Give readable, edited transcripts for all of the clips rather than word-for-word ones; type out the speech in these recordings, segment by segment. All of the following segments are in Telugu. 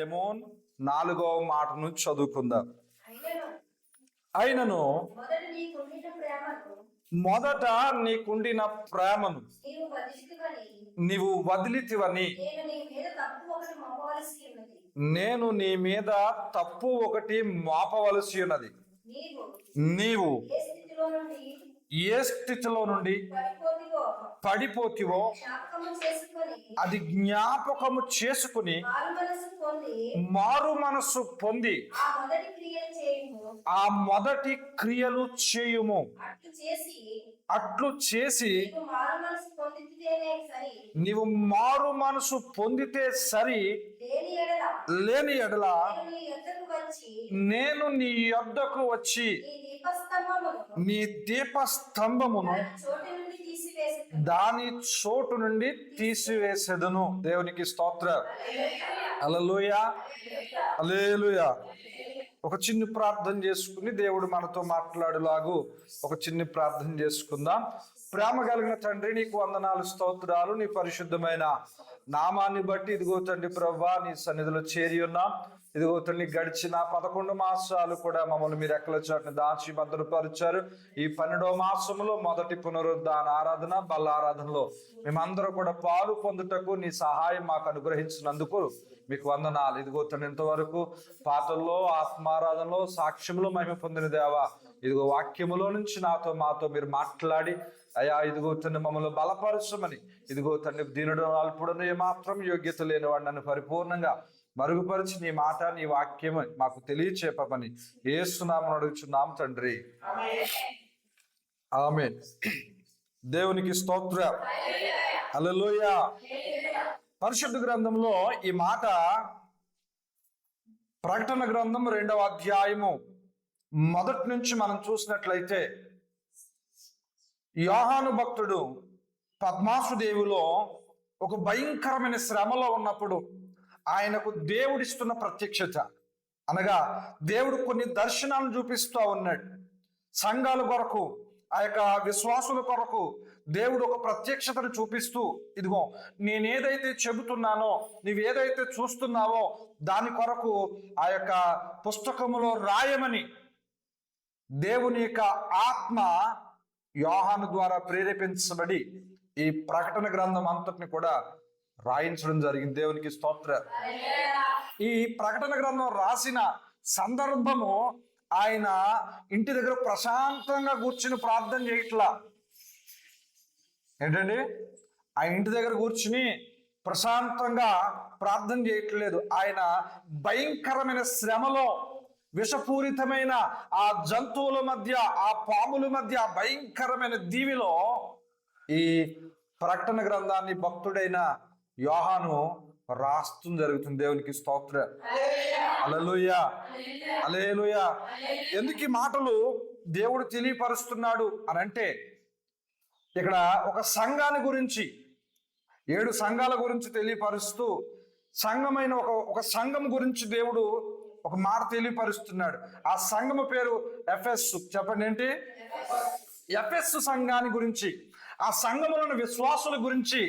ఏమో 4వ మాట నుంచి చదువుకుందాం. అయినను మొదట నీకుండిన ప్రేమను నీవు వదిలితివని నేను నీ మీద తప్పు ఒకటి మోపవలసి ఉన్నది. నీవు ఏ స్థితిలో నుండి పడిపోతివో అది జ్ఞాపకము చేసుకుని మారు మనస్సు పొంది ఆ మొదటి క్రియలు చేయుము. అట్లు చేసి నీవు మారు మనసు పొందితే సరి, లేని ఎడల నేను నీ యొద్దకు వచ్చి నీ దీపస్తంభమును దాని చోటు నుండి తీసివేసేదను. దేవునికి స్తోత్రం. హల్లెలూయా, హల్లెలూయా. ఒక చిన్న ప్రార్థన చేసుకుని దేవుడు మనతో మాట్లాడేలాగు ఒక చిన్న ప్రార్థన చేసుకుందాం. ప్రేమ కలిగిన తండ్రి, నీకు వందనాలు, స్తోత్రాలు. నీ పరిశుద్ధమైన నామాన్ని బట్టి ఇదిగో తండ్రి ప్రభువా, నీ సన్నిధిలో చేరి ఉన్నాం. ఇదిగో తండ్రి, గడిచిన 11 మాసాలు కూడా మమ్మల్ని మీరు రెక్కల చాటున దాచి భద్రపరిచారు. ఈ 12వ మాసంలో మొదటి పునరుద్ధాన ఆరాధన, బల్ల ఆరాధనలో మేమందరూ కూడా పాలు పొందుటకు నీ సహాయం మాకు అనుగ్రహించినందుకు మీకు వందనాలు. ఇదిగో తండ్రి, ఇంతవరకు పాటల్లో, ఆత్మారాధనలో, సాక్ష్యంలో మహిమ పొందిన దేవా, ఇదిగో వాక్యములో నుంచి మాతో మీరు మాట్లాడి అయ్యా ఇదిగో తండ్రి మమ్మల్ని బలపరచమని, ఇదిగో తండ్రి దీనుడు అల్పుడను ఏమాత్రం యోగ్యత లేని వాడు నన్ను పరిపూర్ణంగా మరుగుపరిచి నీ మాట, నీ వాక్యం మాకు తెలియచేపమని యేసునామమున అడుగుచున్నాం తండ్రి, ఆమేన్. దేవునికి స్తోత్రం. హల్లెలూయా. పరిశుద్ధ గ్రంథంలో ఈ మాట ప్రకటన గ్రంథం 2వ అధ్యాయము మొదటి నుంచి మనం చూసినట్లయితే, యోహాను భక్తుడు పద్మాసు దేవులో ఒక భయంకరమైన శ్రమలో ఉన్నప్పుడు ఆయనకు దేవుడిస్తున్న ప్రత్యక్షత, అనగా దేవుడు కొన్ని దర్శనాలను చూపిస్తూ ఉన్నాడు. సంఘాల కొరకు, ఆ యొక్క విశ్వాసుల కొరకు దేవుడు ఒక ప్రత్యక్షతను చూపిస్తూ, ఇదిగో నేనేదైతే చెబుతున్నానో, నీవేదైతే చూస్తున్నావో దాని కొరకు ఆ యొక్క పుస్తకములో రాయమని దేవుని యొక్క ఆత్మ యోహాను ద్వారా ప్రేరేపించబడి ఈ ప్రకటన గ్రంథం అంతటిని కూడా రాయించడం జరిగింది. దేవునికి స్తోత్రం. ఈ ప్రకటన గ్రంథం రాసిన సందర్భము ఆయన ఇంటి దగ్గర ప్రశాంతంగా కూర్చుని ప్రార్థన చేయట్లా. ఏంటండి, ఆయన ఇంటి దగ్గర కూర్చుని ప్రశాంతంగా ప్రార్థన చేయట్లేదు. ఆయన భయంకరమైన శ్రమలో, విషపూరితమైన ఆ జంతువుల మధ్య, ఆ పాముల మధ్య, ఆ భయంకరమైన దీవిలో ఈ ప్రకటన గ్రంథాన్ని భక్తుడైన యోహాను రాస్తూ జరుగుతుంది. దేవునికి స్తోత్రం. హల్లెలూయా, హల్లెలూయా. ఎందుకు ఈ మాటలు దేవుడు తెలియపరుస్తున్నాడు అని అంటే, ఇక్కడ ఒక సంఘాన్ని గురించి, 7 సంఘాల గురించి తెలియపరుస్తూ, సంఘమైన ఒక సంఘం గురించి దేవుడు ఒక మాట తెలియపరుస్తున్నాడు. ఆ సంఘము పేరు ఎఫెస్సు. చెప్పండి, ఏంటి? ఎఫెస్సు సంఘాన్ని గురించి, ఆ సంఘములను విశ్వాసుల గురించి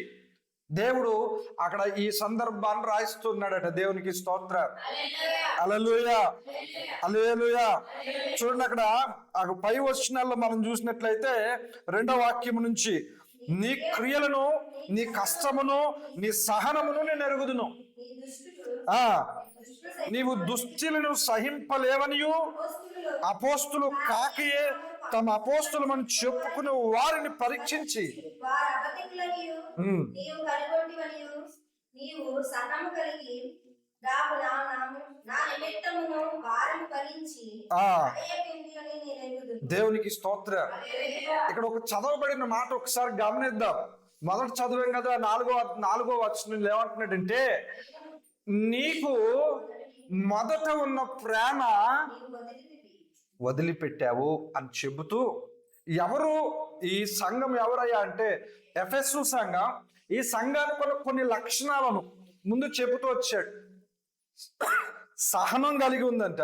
దేవుడు అక్కడ ఈ సందర్భాన్ని రాయిస్తున్నాడట. దేవునికి స్తోత్రం. హల్లెలూయా, హల్లెలూయా. చూడండి, అక్కడ పై వచనాల్లో మనం చూసినట్లయితే 2వ వాక్యము నుంచి, నీ క్రియలను, నీ కష్టమును, నీ సహనమును నేను ఎరుగుదును. నీవు దుష్టులను సహింపలేవనియు అపోస్తులు కాకయే తమ అపోస్తులమని చెప్పుకుని వారిని పరీక్షించి దేవునికి స్తోత్రం. ఇక్కడ ఒక చదవబడిన మాట ఒకసారి గమనిద్దాం. మొదట చదివాం కదా, 4వ వచనం ఏమంటున్నాడంటే, నీకు మొదట ఉన్న ప్రేమ వదిలిపెట్టావు అని చెబుతూ, ఎవరు ఈ సంఘం ఎవరయ్యా అంటే ఎఫెసు సంఘం. ఈ సంఘానికి కొన్ని లక్షణాలను ముందు చెబుతూ వచ్చాడు. సహనం కలిగి ఉందంట.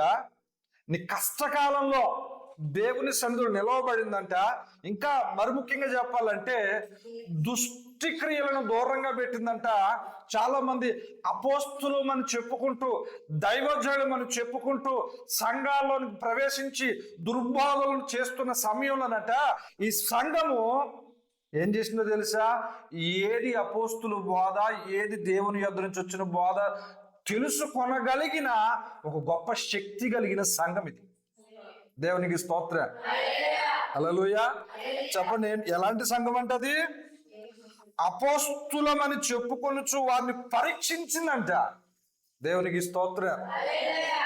నీ కష్టకాలంలో దేవుని సన్నిధిలో నిలవబడిందంట. ఇంకా మరి ముఖ్యంగా చెప్పాలంటే దుష్టి క్రియలను దూరంగా పెట్టిందంట. చాలా మంది అపోస్తులమని చెప్పుకుంటూ, దైవజనులమని చెప్పుకుంటూ సంఘాల్లోనికి ప్రవేశించి దుర్బోధనలు చేస్తున్న సమయంలోనట ఈ సంఘము ఏం చేసిందో తెలుసా? ఏది అపోస్తుల బోధ, ఏది దేవుని యొద్ద నుంచి వచ్చిన బోధ తెలుసుకొనగలిగిన ఒక గొప్ప శక్తి కలిగిన సంఘం ఇది. దేవునికి స్తోత్రం. హల్లెలూయా. చెప్పండి, ఎలాంటి సంఘం అంటే అది? అపోస్తులమని చెప్పుకొనుచు వారిని పరీక్షించిందంట. దేవునికి స్తోత్రం.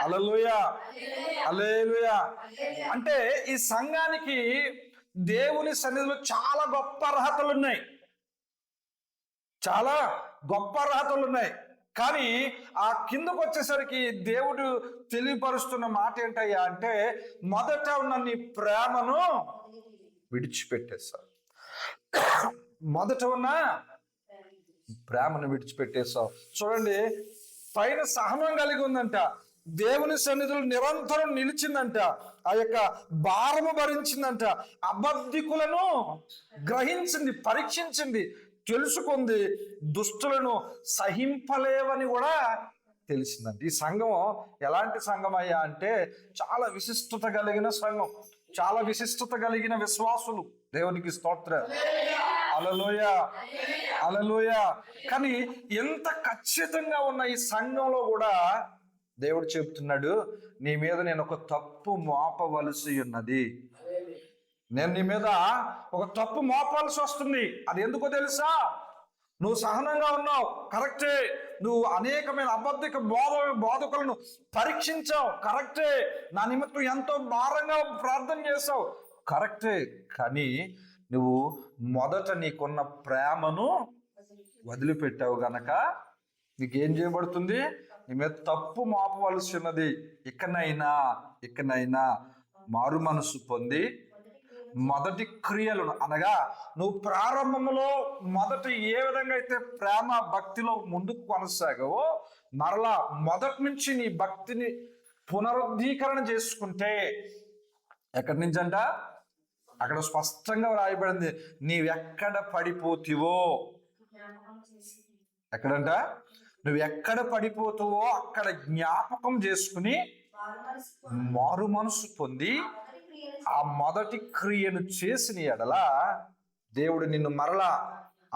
హల్లెలూయా, హల్లెలూయా. అంటే ఈ సంఘానికి దేవుని సన్నిధిలో చాలా గొప్ప అర్హతలు ఉన్నాయి, చాలా గొప్ప అర్హతలు ఉన్నాయి. కానీ ఆ కిందకు వచ్చేసరికి దేవుడు తెలియపరుస్తున్న మాట ఏంటయ్యా అంటే, మొదట ఉన్న నీ ప్రేమను విడిచిపెట్టేశావు. మొదట ఉన్న ప్రేమను విడిచిపెట్టేశావు. చూడండి, పైన సహనం కలిగి ఉందంట, దేవుని సన్నిధిలో నిరంతరం నిలిచిందంట, ఆ యొక్క భారము భరించిందంట, అబద్ధికులను గ్రహించింది, పరీక్షించింది, తెలుసుకుంది, దుష్టులను సహింపలేవని కూడా తెలిసిందంట. ఈ సంఘం ఎలాంటి సంఘం అయ్యా అంటే చాలా విశిష్టత కలిగిన సంఘం, చాలా విశిష్టత కలిగిన విశ్వాసులు. దేవునికి స్తోత్రం. హల్లెలూయా, హల్లెలూయా. కానీ ఎంత ఖచ్చితంగా ఉన్న ఈ సంఘంలో కూడా దేవుడు చెప్తున్నాడు, నీ మీద నేను ఒక తప్పు మోపవలసి ఉన్నది. నేను నీ మీద ఒక తప్పు మోపాల్సి వస్తుంది. అది ఎందుకో తెలుసా? నువ్వు సహనంగా ఉన్నావు, కరెక్టే. నువ్వు అనేకమైన అబద్ధిక బోధకులను పరీక్షించావు, కరెక్టే. నా నిమిత్తం ఎంతో భారంగా ప్రార్థన చేసావు, కరెక్టే. కానీ నువ్వు మొదట నీకున్న ప్రేమను వదిలిపెట్టావు గనక నీకేం చేయబడుతుంది? నీ మీద తప్పు మోపవలసి ఉన్నది. ఇకనైనా మారు మనసు పొంది మొదటి క్రియలను, అనగా నువ్వు ప్రారంభంలో మొదట ఏ విధంగా అయితే ప్రేమ భక్తిలో ముందుకు కొనసాగావో, మరలా మొదటి నుంచి నీ భక్తిని పునరుద్ధీకరణ చేసుకుంటే, ఎక్కడి నుంచి అంట? అక్కడ స్పష్టంగా రాయబడింది, నీవెక్కడ పడిపోతివో. ఎక్కడంట? నువ్వు ఎక్కడ పడిపోతావో అక్కడ జ్ఞాపకం చేసుకుని మారు మనసు పొంది ఆ మొదటి క్రియను చేసిన ఎడల దేవుడు నిన్ను మరలా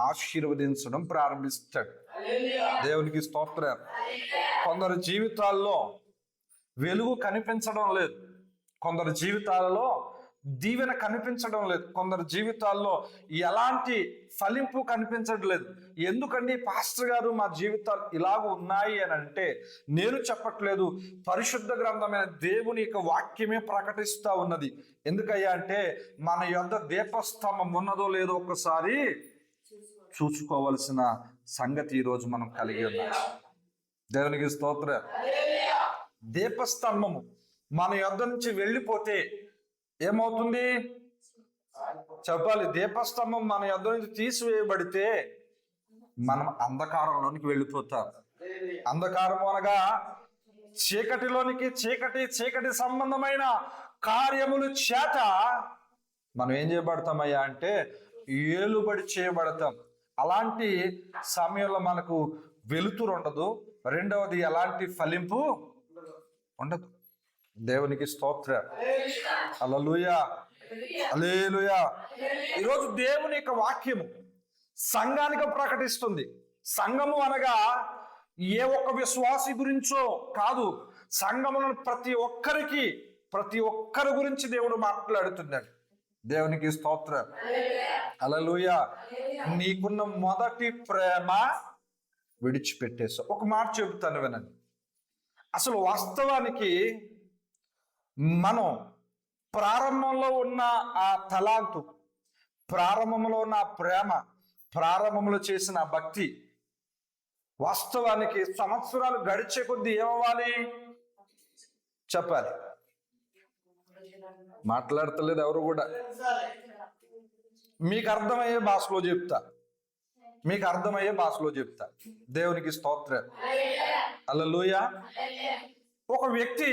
ఆశీర్వదించడం ప్రారంభిస్తాడు. దేవునికి స్తోత్రం. కొందరు జీవితాల్లో వెలుగు కనిపించడం లేదు, కొందరు జీవితాలలో దీవెన కనిపించడం లేదు, కొందరు జీవితాల్లో ఎలాంటి ఫలింపు కనిపించట్లేదు. ఎందుకండి పాస్టర్ గారు మా జీవితాలు ఇలాగ ఉన్నాయి అని అంటే, నేను చెప్పట్లేదు, పరిశుద్ధ గ్రంథమైన దేవుని యొక్క వాక్యమే ప్రకటిస్తూ ఉన్నది. ఎందుకయ్యా అంటే, మన యొద్ద దీపస్తంభం ఉన్నదో లేదో ఒక్కసారి చూసుకోవలసిన సంగతి ఈరోజు మనం కలిగి ఉన్నాం. దేవునికి స్తోత్రం. దీపస్తంభము మన యొద్ద నుంచి వెళ్ళిపోతే ఏమవుతుంది చెప్పాలి? దీపస్తంభం మన యొద్ద నుంచి తీసివేయబడితే మనం అంధకారంలోనికి వెళ్ళిపోతాం. అంధకారం అనగా చీకటిలోనికి, చీకటి సంబంధమైన కార్యములు చేత మనం ఏం చేయబడతామయ్యా అంటే ఏలుబడి చేయబడతాం. అలాంటి సమయంలో మనకు వెలుతురు ఉండదు, రెండవది ఎలాంటి ఫలింపు ఉండదు. దేవునికి స్తోత్రం. హల్లెలూయా, హల్లెలూయా. ఈరోజు దేవుని యొక్క వాక్యము సంఘానికి ప్రకటిస్తుంది. సంఘము అనగా ఏ ఒక్క విశ్వాసి గురించో కాదు, సంఘమును ప్రతి ఒక్కరి గురించి దేవుడు మాట్లాడుతున్నాడు. దేవునికి స్తోత్రం. హల్లెలూయా. నీకున్న మొదటి ప్రేమ విడిచిపెట్టేసావు. ఒక మాట చెబుతాను వినండి. అసలు వాస్తవానికి మనం ప్రారంభంలో ఉన్న ఆ తలాంతు, ప్రారంభంలో ఉన్న ప్రేమ, ప్రారంభంలో చేసిన భక్తి, వాస్తవానికి సంవత్సరాలు గడిచే కొద్దీ ఏమవ్వాలి చెప్పాలి? మాట్లాడతలేదు ఎవరు కూడా. మీకు అర్థమయ్యే భాషలో చెప్తా. దేవునికి స్తోత్రం. హల్లెలూయా. ఒక వ్యక్తి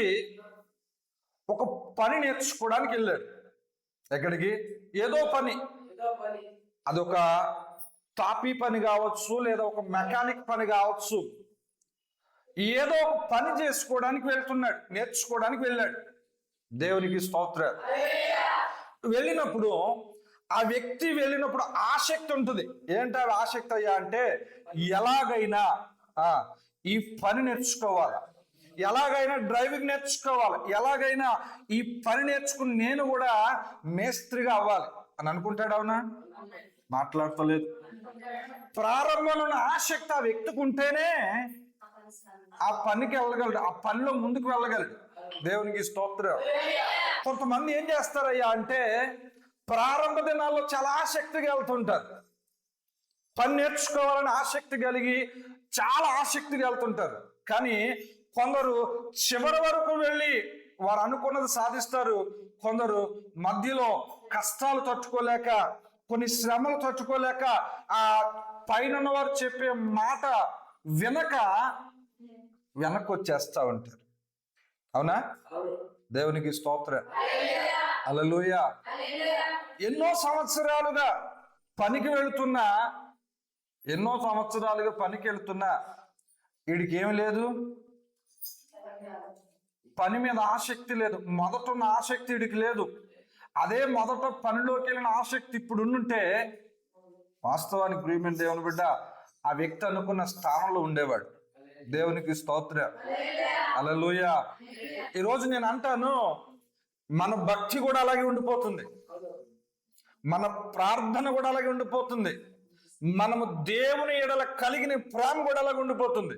ఒక పని నేర్చుకోవడానికి వెళ్ళాడు. ఎక్కడికి? ఏదో పని. అదొక తాపీ పని కావచ్చు, లేదా ఒక మెకానిక్ పని కావచ్చు. ఏదో ఒక పని చేసుకోవడానికి వెళ్తున్నాడు, నేర్చుకోవడానికి వెళ్ళాడు. దేవునికి స్తోత్రం. వెళ్ళినప్పుడు ఆ వ్యక్తి వెళ్ళినప్పుడు ఆసక్తి ఉంటుంది. ఏంటి ఆసక్తి అయ్యా అంటే, ఎలాగైనా ఈ పని నేర్చుకోవాలి, ఎలాగైనా డ్రైవింగ్ నేర్చుకోవాలి, ఎలాగైనా ఈ పని నేర్చుకుని నేను కూడా మేస్త్రిగా అవ్వాలి అని అనుకుంటాడు. అవునా? మాట్లాడతలేదు. ప్రారంభంలో ఉన్న ఆసక్తి ఆ వ్యక్తికి ఉంటేనే ఆ పనికి వెళ్ళగలడు, ఆ పనిలో ముందుకు వెళ్ళగలడు. దేవునికి స్తోత్రం. కొంతమంది ఏం చేస్తారయ్యా అంటే, ప్రారంభ దినాల్లో చాలా ఆసక్తిగా వెళ్తుంటారు, పని నేర్చుకోవాలని ఆసక్తి కలిగి చాలా ఆసక్తిగా వెళ్తుంటారు. కానీ కొందరు చివరి వరకు వెళ్ళి వారు అనుకున్నది సాధిస్తారు. కొందరు మధ్యలో కష్టాలు తట్టుకోలేక, కొన్ని శ్రమలు తట్టుకోలేక, ఆ పైన వారు చెప్పే మాట వెనక్కి వచ్చేస్తా ఉంటారు. అవునా? దేవునికి స్తోత్రం. హల్లెలూయా. ఎన్నో సంవత్సరాలుగా పనికి వెళుతున్నా, వీడికి ఏమి లేదు, పని మీద ఆసక్తి లేదు. మొదట ఉన్న ఆసక్తి వీడికి లేదు. అదే మొదట పనిలోకి వెళ్ళిన ఆసక్తి ఇప్పుడు ఉండుంటే వాస్తవానికి ప్రియమైన దేవుని బిడ్డ ఆ వ్యక్తి అనుకున్న స్థానంలో ఉండేవాడు. దేవునికి స్తోత్రం. హల్లెలూయా. ఈరోజు నేను అంటాను, మన భక్తి కూడా అలాగే ఉండిపోతుంది, మన ప్రార్థన కూడా అలాగే ఉండిపోతుంది, మనము దేవుని ఎడల కలిగిన ప్రేమ కూడా అలాగే ఉండిపోతుంది.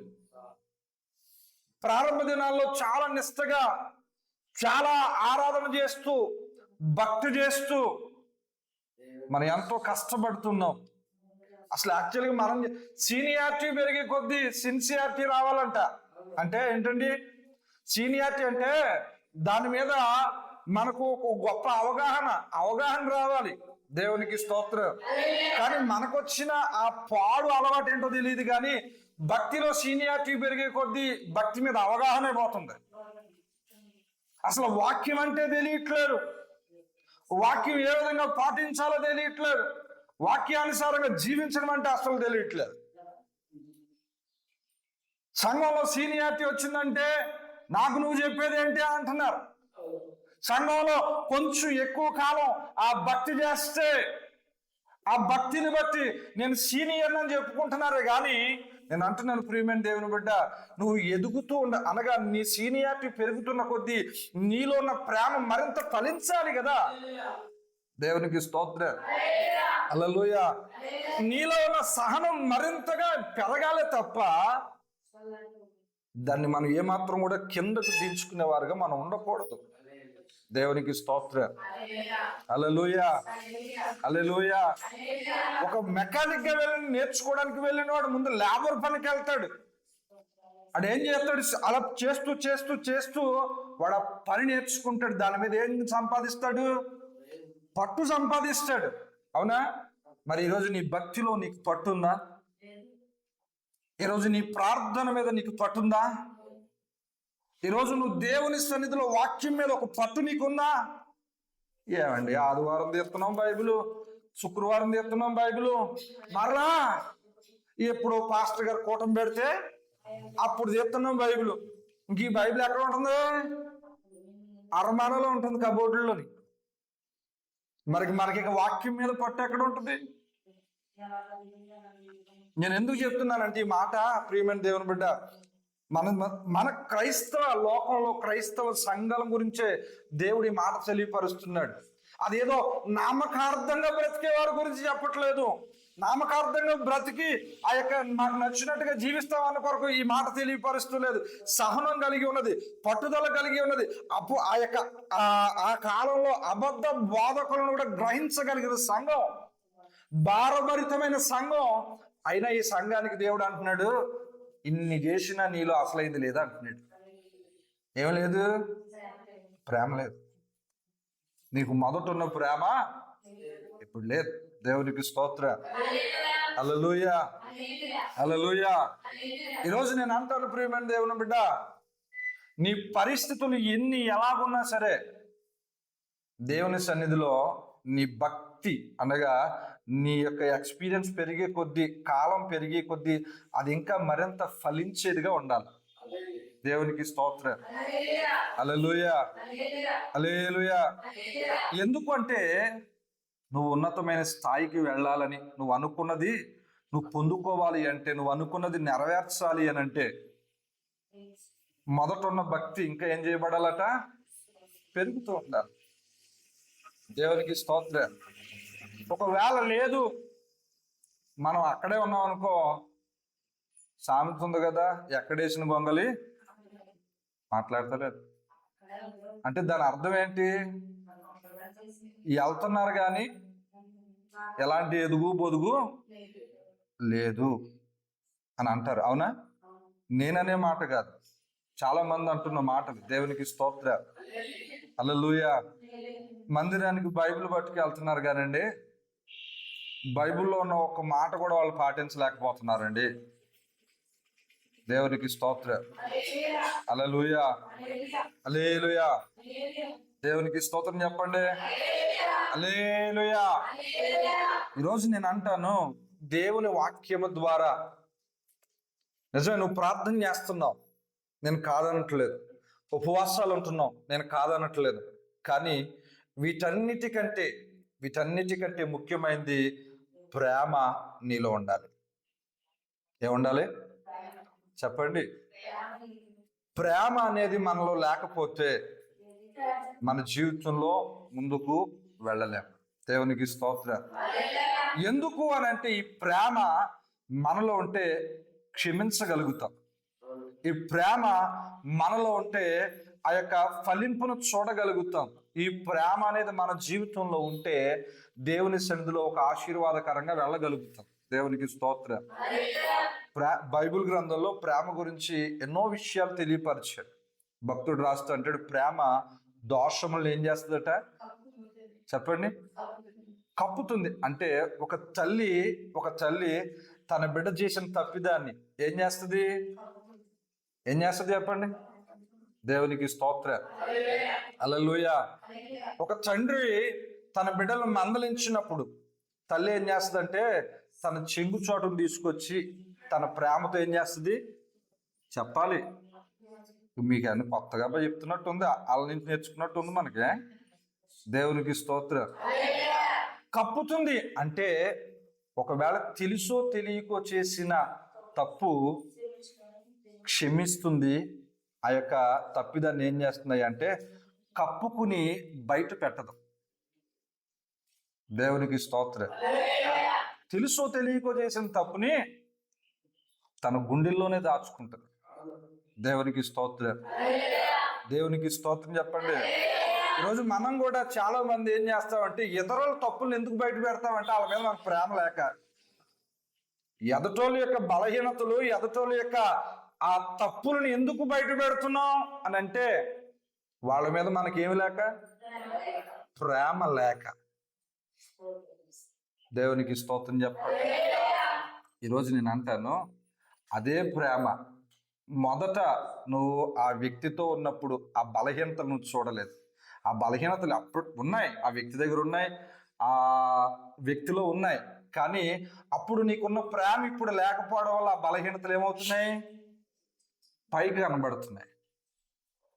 ప్రారంభ దినాల్లో చాలా నిష్టగా, చాలా ఆరాధన చేస్తూ, భక్తి చేస్తూ మనం ఎంతో కష్టపడుతున్నాం. అసలు యాక్చువల్గా మనం సీనియారిటీ పెరిగే కొద్దీ సిన్సియారిటీ రావాలంట. అంటే ఏంటండి సీనియారిటీ అంటే? దాని మీద మనకు ఒక గొప్ప అవగాహన రావాలి. దేవునికి స్తోత్రం. కానీ మనకు వచ్చిన ఆ పాడు అలవాటు ఏంటో తెలియదు. కానీ భక్తిలో సీనియారిటీ పెరిగే కొద్దీ భక్తి మీద అవగాహనే పోతుంది. అసలు వాక్యం అంటే తెలియట్లేదు, వాక్యం ఏ విధంగా పాటించాలో తెలియట్లేదు, వాక్యానుసారంగా జీవించడం అంటే అసలు తెలియట్లేదు. సంఘంలో సీనియారిటీ వచ్చిందంటే నాకు నువ్వు చెప్పేది ఏంటి అంటున్నారు. సంఘంలో కొంచెం ఎక్కువ కాలం ఆ భక్తి చేస్తే ఆ భక్తిని బట్టి నేను సీనియర్ అని చెప్పుకుంటున్నారే. కానీ నేను అంటున్నాను ప్రియమైన దేవుని బిడ్డ, నువ్వు ఎదుగుతూ అనగా నీ సీనియారిటీ పెరుగుతున్న కొద్దీ నీలో ఉన్న ప్రేమ మరింత ఫలించాలి కదా. దేవునికి స్తోత్రం. హల్లెలూయా. నీలో ఉన్న సహనం మరింతగా పెరగాలే తప్ప దాన్ని మనం ఏమాత్రం కూడా కిందకు దించుకునే వారుగా మనం ఉండకూడదు. దేవునికి స్తోత్రం. హల్లెలూయా. హల్లెలూయా. ఒక మెకానిక్ గా నేర్చుకోవడానికి వెళ్ళిన వాడు ముందు లేబర్ పనికి వెళ్తాడు. వాడు ఏం చేస్తాడు? అలా చేస్తూ చేస్తూ చేస్తూ వాడు ఆ పని నేర్చుకుంటాడు. దాని మీద ఏం సంపాదిస్తాడు? పట్టు సంపాదిస్తాడు. అవునా? మరి ఈరోజు నీ భక్తిలో నీకు పట్టుందా? ఈరోజు నీ ప్రార్థన మీద నీకు పట్టుందా? ఈరోజు నువ్వు దేవుని సన్నిధిలో వాక్యం మీద ఒక పట్టు నీకుందా? ఏమండి, ఆదివారం తీస్తున్నాం బైబిల్, శుక్రవారం తీస్తున్నాం బైబిల్, మరలా ఎప్పుడు పాస్టర్ గారు కూటమి పెడితే అప్పుడు తీస్తున్నాం బైబిల్. ఇంక ఈ బైబిల్ ఎక్కడ ఉంటుంది? అరమానలో ఉంటుంది, కబోర్డులోని. మనకి వాక్యం మీద పట్టు ఎక్కడ ఉంటుంది? నేను ఎందుకు చెప్తున్నానంటే ఈ మాట, ప్రియమైన దేవుని బిడ్డ, మన క్రైస్తవ లోకంలో క్రైస్తవ సంఘం గురించే దేవుడి మాట తెలియపరుస్తున్నాడు. అదేదో నామకార్థంగా బ్రతికే వారి గురించి చెప్పట్లేదు. నామకార్థంగా బ్రతికి ఆ యొక్క నాకు నచ్చినట్టుగా జీవిస్తామన్న కొరకు ఈ మాట తెలియపరుస్తలేదు. సహనం కలిగి ఉన్నది, పట్టుదల కలిగి ఉన్నది. ఆ యొక్క ఆ కాలంలో అబద్ధ బోధకులను కూడా గ్రహించగలిగిన సంఘం, భారభరితమైన సంఘం. అయినా ఈ సంఘానికి దేవుడు అంటున్నాడు, ఇన్ని చేసినా నీలో అసలైంది లేదా అంటున్నాడు. ఏం లేదు? ప్రేమ లేదు. నీకు మొదట ఉన్న ప్రేమ ఇప్పుడు లేదు. దేవునికి స్తోత్రం. హల్లెలూయా. హల్లెలూయా. ఈరోజు నేను అంటాను ప్రియమైన దేవుని బిడ్డ, నీ పరిస్థితులు ఎలాగున్నా సరే దేవుని సన్నిధిలో నీ భక్తి అనగా నీ యొక్క ఎక్స్పీరియన్స్ పెరిగే కొద్దీ, కాలం పెరిగే కొద్దీ అది ఇంకా మరింత ఫలించేదిగా ఉండాలి. దేవునికి స్తోత్రం. హల్లెలూయా, హల్లెలూయా. ఎందుకు అంటే నువ్వు ఉన్నతమైన స్థాయికి వెళ్ళాలని, నువ్వు అనుకున్నది నువ్వు పొందుకోవాలి అంటే, నువ్వు అనుకున్నది నెరవేర్చాలి అని అంటే మొదట ఉన్న భక్తి ఇంకా ఏం చేయబడాలట? పెరుగుతూ ఉండాలి. దేవునికి స్తోత్రం. ఒకవేళ లేదు, మనం అక్కడే ఉన్నాం అనుకో, సామెత ఉంది కదా, ఎక్కడేసిన గొంగలి మాట్లాడతలేదు. అంటే దాని అర్థం ఏంటి? వెళ్తున్నారు కానీ ఎలాంటి ఎదుగు బొదుగు లేదు అని అంటారు. అవునా? నేననే మాట కాదు, చాలా మంది అంటున్న మాటలు. దేవునికి స్తోత్రం. హల్లెలూయా. మందిరానికి బైబిల్ పట్టుకు వెళ్తున్నారు కానండి, బైబిల్లో ఉన్న ఒక్క మాట కూడా వాళ్ళు పాటించలేకపోతున్నారండి. దేవునికి స్తోత్రం. హల్లెలూయా, హల్లెలూయా. దేవునికి స్తోత్రం చెప్పండి. హల్లెలూయా. ఈరోజు నేను అంటాను, దేవుని వాక్యము ద్వారా నిజమే నువ్వు ప్రార్థన చేస్తున్నావు, నేను కాదనట్లేదు. ఉపవాసాలు ఉంటున్నావు, నేను కాదనట్లేదు. కానీ వీటన్నిటికంటే ముఖ్యమైనది ప్రేమ నీలో ఉండాలి. ఏముండాలి చెప్పండి? ప్రేమ అనేది మనలో లేకపోతే మన జీవితంలో ముందుకు వెళ్ళలేము. దేవునికి స్తోత్రం. ఎందుకు అని అంటే, ఈ ప్రేమ మనలో ఉంటే క్షమించగలుగుతాం. ఈ ప్రేమ మనలో ఉంటే ఆ యొక్క ఫలింపును చూడగలుగుతాం. ఈ ప్రేమ అనేది మన జీవితంలో ఉంటే దేవుని సన్నిధిలో ఒక ఆశీర్వాదకరంగా వెళ్ళగలుగుతాం. దేవునికి స్తోత్రం. బైబిల్ గ్రంథంలో ప్రేమ గురించి ఎన్నో విషయాలు తెలియపరిచాడు. భక్తుడు రాస్తూ అంటాడు, ప్రేమ దోషములను ఏం చేస్తుందట చెప్పండి? కప్పుతుంది. అంటే ఒక తల్లి తన బిడ్డ చేసిన తప్పిదాన్ని ఏం చేస్తుంది చెప్పండి? దేవునికి స్తోత్రం. హల్లెలూయా. ఒక తండ్రి తన బిడ్డలను మందలించినప్పుడు తల్లి ఏం చేస్తుందంటే, తన చెంగు చోటును తీసుకొచ్చి తన ప్రేమతో ఏం చేస్తుంది చెప్పాలి. మీకు అన్ని కొత్తగా చెప్తున్నట్టుంది, వాళ్ళ నుంచి నేర్చుకున్నట్టుంది మనకి. దేవునికి స్తోత్రం. కప్పుతుంది అంటే ఒకవేళ తెలుసో తెలియకో చేసిన తప్పు క్షమిస్తుంది. ఆ యొక్క తప్పిదాన్ని ఏం చేస్తున్నాయి అంటే కప్పుకుని బయట పెట్టదు. దేవునికి స్తోత్రం. తెలుసో తెలియకో చేసిన తప్పుని తన గుండెల్లోనే దాచుకుంటుంది. దేవునికి స్తోత్రం. దేవునికి స్తోత్రం చెప్పండి. ఈరోజు మనం కూడా చాలా మంది ఏం చేస్తామంటే, ఇతరుల తప్పులను ఎందుకు బయట పెడతామంటే వాళ్ళ మీద మనకు ప్రేమ లేక, ఎదటోళ్ళ యొక్క బలహీనతలు, ఎదటోళ్ళ యొక్క ఆ తప్పులను ఎందుకు బయట పెడుతున్నాం అని అంటే వాళ్ళ మీద మనకేమి లేక, ప్రేమ లేక. దేవునికి స్తోత్రం చెప్పండి. ఈరోజు నేను అంటాను, అదే ప్రేమ మొదట నువ్వు ఆ వ్యక్తితో ఉన్నప్పుడు ఆ బలహీనతలు నువ్వు చూడలేదు. ఆ బలహీనతలు అప్పుడు ఉన్నాయి, ఆ వ్యక్తి దగ్గర ఉన్నాయి, ఆ వ్యక్తిలో ఉన్నాయి. కానీ అప్పుడు నీకున్న ప్రేమ ఇప్పుడు లేకపోవడం వల్ల ఆ బలహీనతలు ఏమవుతున్నాయి? పైకి కనబడుతున్నాయి.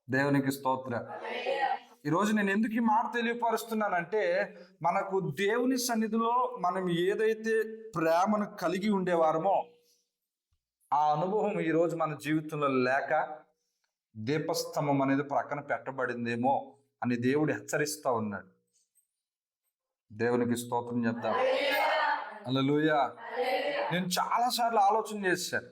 దేవునికి స్తోత్రం. ఈరోజు నేను ఎందుకు ఈ మాట తెలియపరుస్తున్నానంటే, మనకు దేవుని సన్నిధిలో మనం ఏదైతే ప్రేమను కలిగి ఉండేవారమో ఆ అనుభవం ఈరోజు మన జీవితంలో లేక దీపస్తంభం అనేది ప్రక్కన పెట్టబడిందేమో అని దేవుడు హెచ్చరిస్తూ ఉన్నాడు. దేవునికి స్తోత్రం చెప్తాను. హల్లెలూయా. నేను చాలాసార్లు ఆలోచన చేశాను,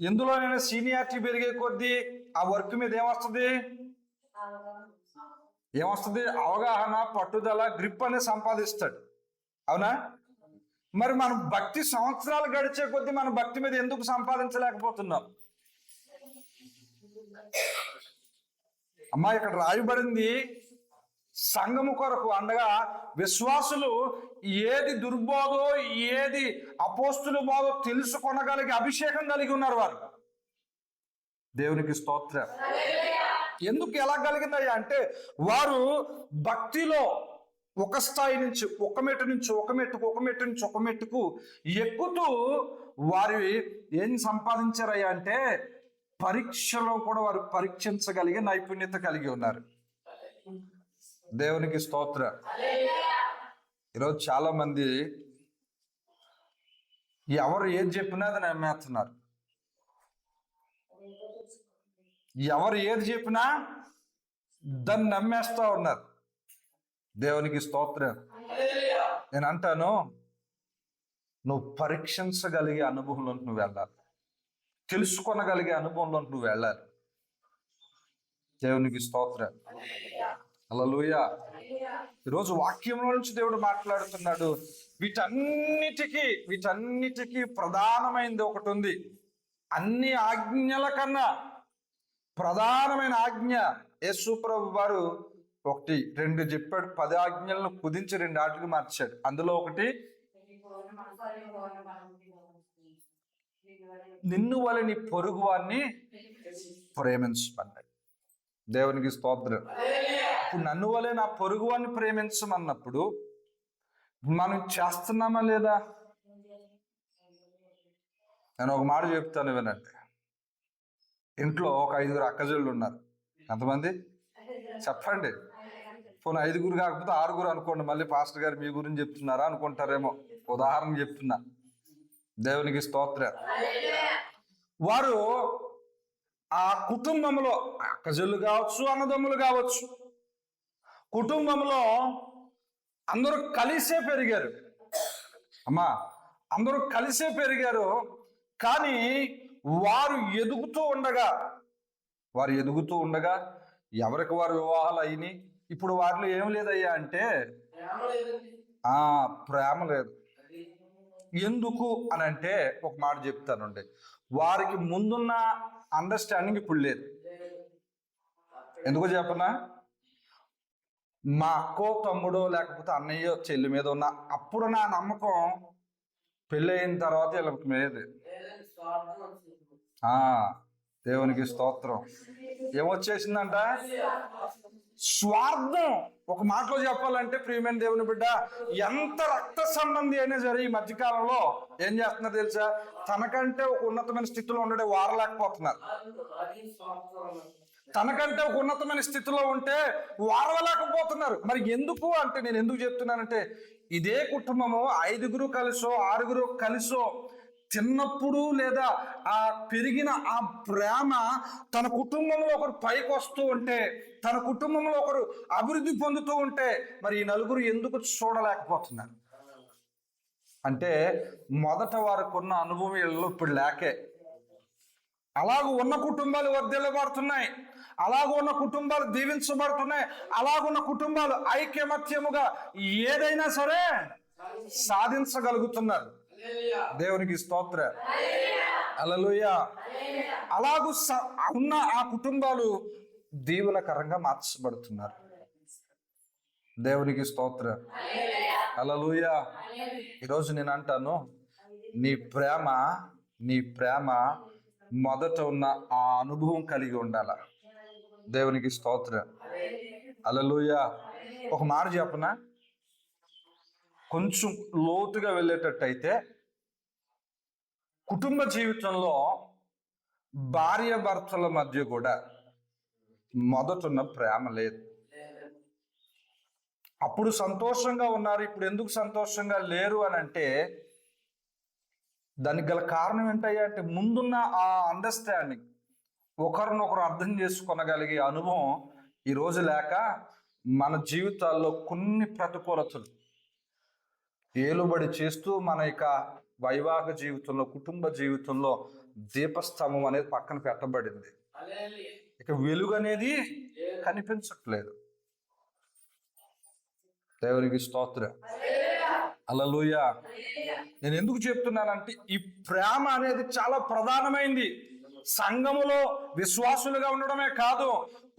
ఎందులోనైనా సీనియారిటీ పెరిగే కొద్దీ ఆ వర్క్ మీద ఏమొస్తుంది? అవగాహన, పట్టుదల, గ్రిప్ అనేది సంపాదిస్తాడు. అవునా? మరి మనం భక్తి సంవత్సరాలు గడిచే కొద్దీ మన భక్తి మీద ఎందుకు సంపాదించలేకపోతున్నాం? అమ్మా, ఇక్కడ రాయబడింది సంఘము కొరకు అనగా విశ్వాసులు ఏది దుర్బోధో ఏది అపోస్తుల బోధో తెలుసుకొనగలిగే అభిషేకం కలిగి ఉన్నారు వారు. దేవునికి స్తోత్రం. ఎందుకు ఎలా కలిగిందయ్యా అంటే వారు భక్తిలో ఒక స్థాయి నుంచి ఒక మెట్టు నుంచి ఒక మెట్టుకు ఒక మెట్టు నుంచి ఒక మెట్టుకు ఎక్కుతూ వారు ఏం సంపాదించారయ్యా అంటే పరీక్షలో కూడా వారు పరీక్షించగలిగే నైపుణ్యత కలిగి ఉన్నారు. దేవునికి స్తోత్రం. ఈరోజు చాలా మంది ఎవరు ఏది చెప్పినా అది నమ్మేస్తున్నారు. ఎవరు ఏది చెప్పినా దాన్ని నమ్మేస్తా ఉన్నారు. దేవునికి స్తోత్రం. నేను అంటాను, నువ్వు పరీక్షించగలిగే అనుభవంలో నువ్వు వెళ్ళాలి, తెలుసుకొనగలిగే అనుభవంలో నువ్వు వెళ్ళాలి. దేవునికి స్తోత్రం. హల్లెలూయా. ఈరోజు వాక్యంలో నుంచి దేవుడు మాట్లాడుతున్నాడు. వీటన్నిటికీ ప్రధానమైనది ఒకటి ఉంది. అన్ని ఆజ్ఞల కన్నా ప్రధానమైన ఆజ్ఞ యేసు ప్రభు వారు 1, 2 చెప్పాడు. 10 ఆజ్ఞలను కుదించి 2 ఆటలు మార్చాడు. అందులో ఒకటి నిన్ను వలె నీ పొరుగు వారిని ప్రేమించమన్నాడు. దేవునికి స్తోత్రం. ఇప్పుడు నన్ను వలె నా పొరుగు వారిని ప్రేమించమన్నప్పుడు మనం చేస్తున్నామా లేదా? నేను ఒక మాట చెప్తాను వినండి. ఇంట్లో ఒక 5 అక్కజళ్ళు ఉన్నారు. ఎంతమంది చెప్పండి? పోనీ 5 కాకపోతే 6 అనుకోండి. మళ్ళీ పాస్టర్ గారు మీ గురించి చెప్తున్నారా అనుకుంటారేమో, ఉదాహరణ చెప్తున్నా. దేవునికి స్తోత్రం. వారు ఆ కుటుంబంలో అక్కజళ్ళు కావచ్చు, అన్నదమ్ములు కావచ్చు, కుటుంబంలో అందరూ కలిసే పెరిగారు. అమ్మా, అందరూ కలిసే పెరిగారు. కానీ వారు ఎదుగుతూ ఉండగా ఎవరికి వారు వివాహాలు అయినాయి. ఇప్పుడు వారిలో ఏం లేదయ్యా అంటే ప్రేమ లేదు. ఎందుకు అని అంటే ఒక మాట చెప్తానండి. వారికి ముందున్న అండర్స్టాండింగ్ ఇప్పుడు లేదు. ఎందుకో చెప్పనా? మా అక్కో తమ్ముడో లేకపోతే అన్నయ్యో చెల్లి మీద ఉన్న అప్పుడు నా నమ్మకం పెళ్ళయిన తర్వాత వీళ్ళకి మీద. దేవునికి స్తోత్రం. ఏమొచ్చేసిందంట? స్వార్థం. ఒక మాటలో చెప్పాలంటే ప్రియమైన దేవుని బిడ్డ, ఎంత రక్త సంబంధి అయినా సరే ఈ మధ్యకాలంలో ఏం చేస్తున్నారు తెలుసా? తనకంటే ఒక ఉన్నతమైన స్థితిలో ఉండే వారలేకపోతున్నారు. తనకంటే ఒక ఉన్నతమైన స్థితిలో ఉంటే వారవలేకపోతున్నారు. మరి ఎందుకు అంటే, నేను ఎందుకు చెప్తున్నానంటే, ఇదే కుటుంబము 5 కలిసో 6 కలిసో చిన్నప్పుడు లేదా ఆ పెరిగిన ఆ ప్రేమ తన కుటుంబంలో ఒకరు పైకి వస్తూ ఉంటే, తన కుటుంబంలో ఒకరు అభివృద్ధి పొందుతూ ఉంటే, మరి ఈ నలుగురు ఎందుకు చూడలేకపోతున్నారు అంటే, మొదట వారికి ఉన్న అనుభవం వీళ్ళు ఇప్పుడు లేకే. అలాగూ ఉన్న కుటుంబాలు వర్ధిల్లబడుతున్నాయి, అలాగూ ఉన్న కుటుంబాలు దీవించబడుతున్నాయి, అలాగున్న కుటుంబాలు ఐక్యమత్యముగా ఏదైనా సరే సాధించగలుగుతున్నారు. దేవునికి స్తోత్రం. హల్లెలూయా. అలాగూ ఉన్న ఆ కుటుంబాలు దీవెనకరంగా మార్చబడుతున్నారు. దేవునికి స్తోత్రం. హల్లెలూయా. ఈరోజు నేను అంటాను, నీ ప్రేమ మొదట ఉన్న ఆ అనుభవం కలిగి ఉండాల. దేవునికి స్తోత్రం. హల్లెలూయా. ఒక మాట చెప్పనా? కొంచెం లోతుగా వెళ్ళేటట్టయితే కుటుంబ జీవితంలో భార్య భర్తల మధ్య కూడా మొదటున్న ప్రేమ లేదు. అప్పుడు సంతోషంగా ఉన్నారు, ఇప్పుడు ఎందుకు సంతోషంగా లేరు అని అంటే, దానికి గల కారణం ఏంటయ్యా అంటే, ముందున్న ఆ అండర్స్టాండింగ్, ఒకరినొకరు అర్థం చేసుకోగలిగే అనుభవం ఈరోజు లేక మన జీవితాల్లో కొన్ని ప్రతికూలతలు ఏలుబడి చేస్తూ మన ఇక వైవాహిక జీవితంలో, కుటుంబ జీవితంలో దీపస్తంభం అనేది పక్కన పెట్టబడింది. ఇక వెలుగు అనేది కనిపించట్లేదు. దేవునికి స్తోత్రం. హల్లెలూయా. నేను ఎందుకు చెప్తున్నానంటే, ఈ ప్రేమ అనేది చాలా ప్రధానమైంది. సంఘములో విశ్వాసులుగా ఉండడమే కాదు,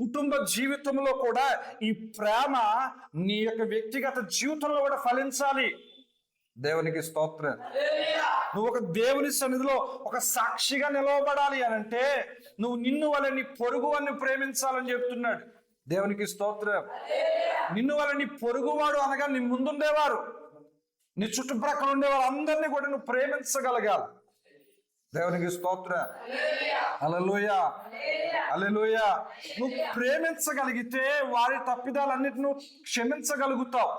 కుటుంబ జీవితంలో కూడా ఈ ప్రేమ నీ యొక్క వ్యక్తిగత జీవితంలో కూడా ఫలించాలి. దేవునికి స్తోత్రం. నువ్వు ఒక దేవుని సన్నిధిలో ఒక సాక్షిగా నిలవబడాలి అని అంటే నువ్వు నిన్ను వల్ల నీ పొరుగు వారిని ప్రేమించాలని చెప్తున్నాడు. దేవునికి స్తోత్రం. నిన్ను వల్ల నీ పొరుగువాడు అనగా నీ ముందుండేవారు, నీ చుట్టుప్రక్కల ఉండేవారు అందరినీ కూడా నువ్వు ప్రేమించగలగాలి. దేవునికి స్తోత్రం. హల్లెలూయా, హల్లెలూయా. నువ్వు ప్రేమించగలిగితే వారి తప్పిదాలన్నిటి నువ్వు క్షమించగలుగుతావు,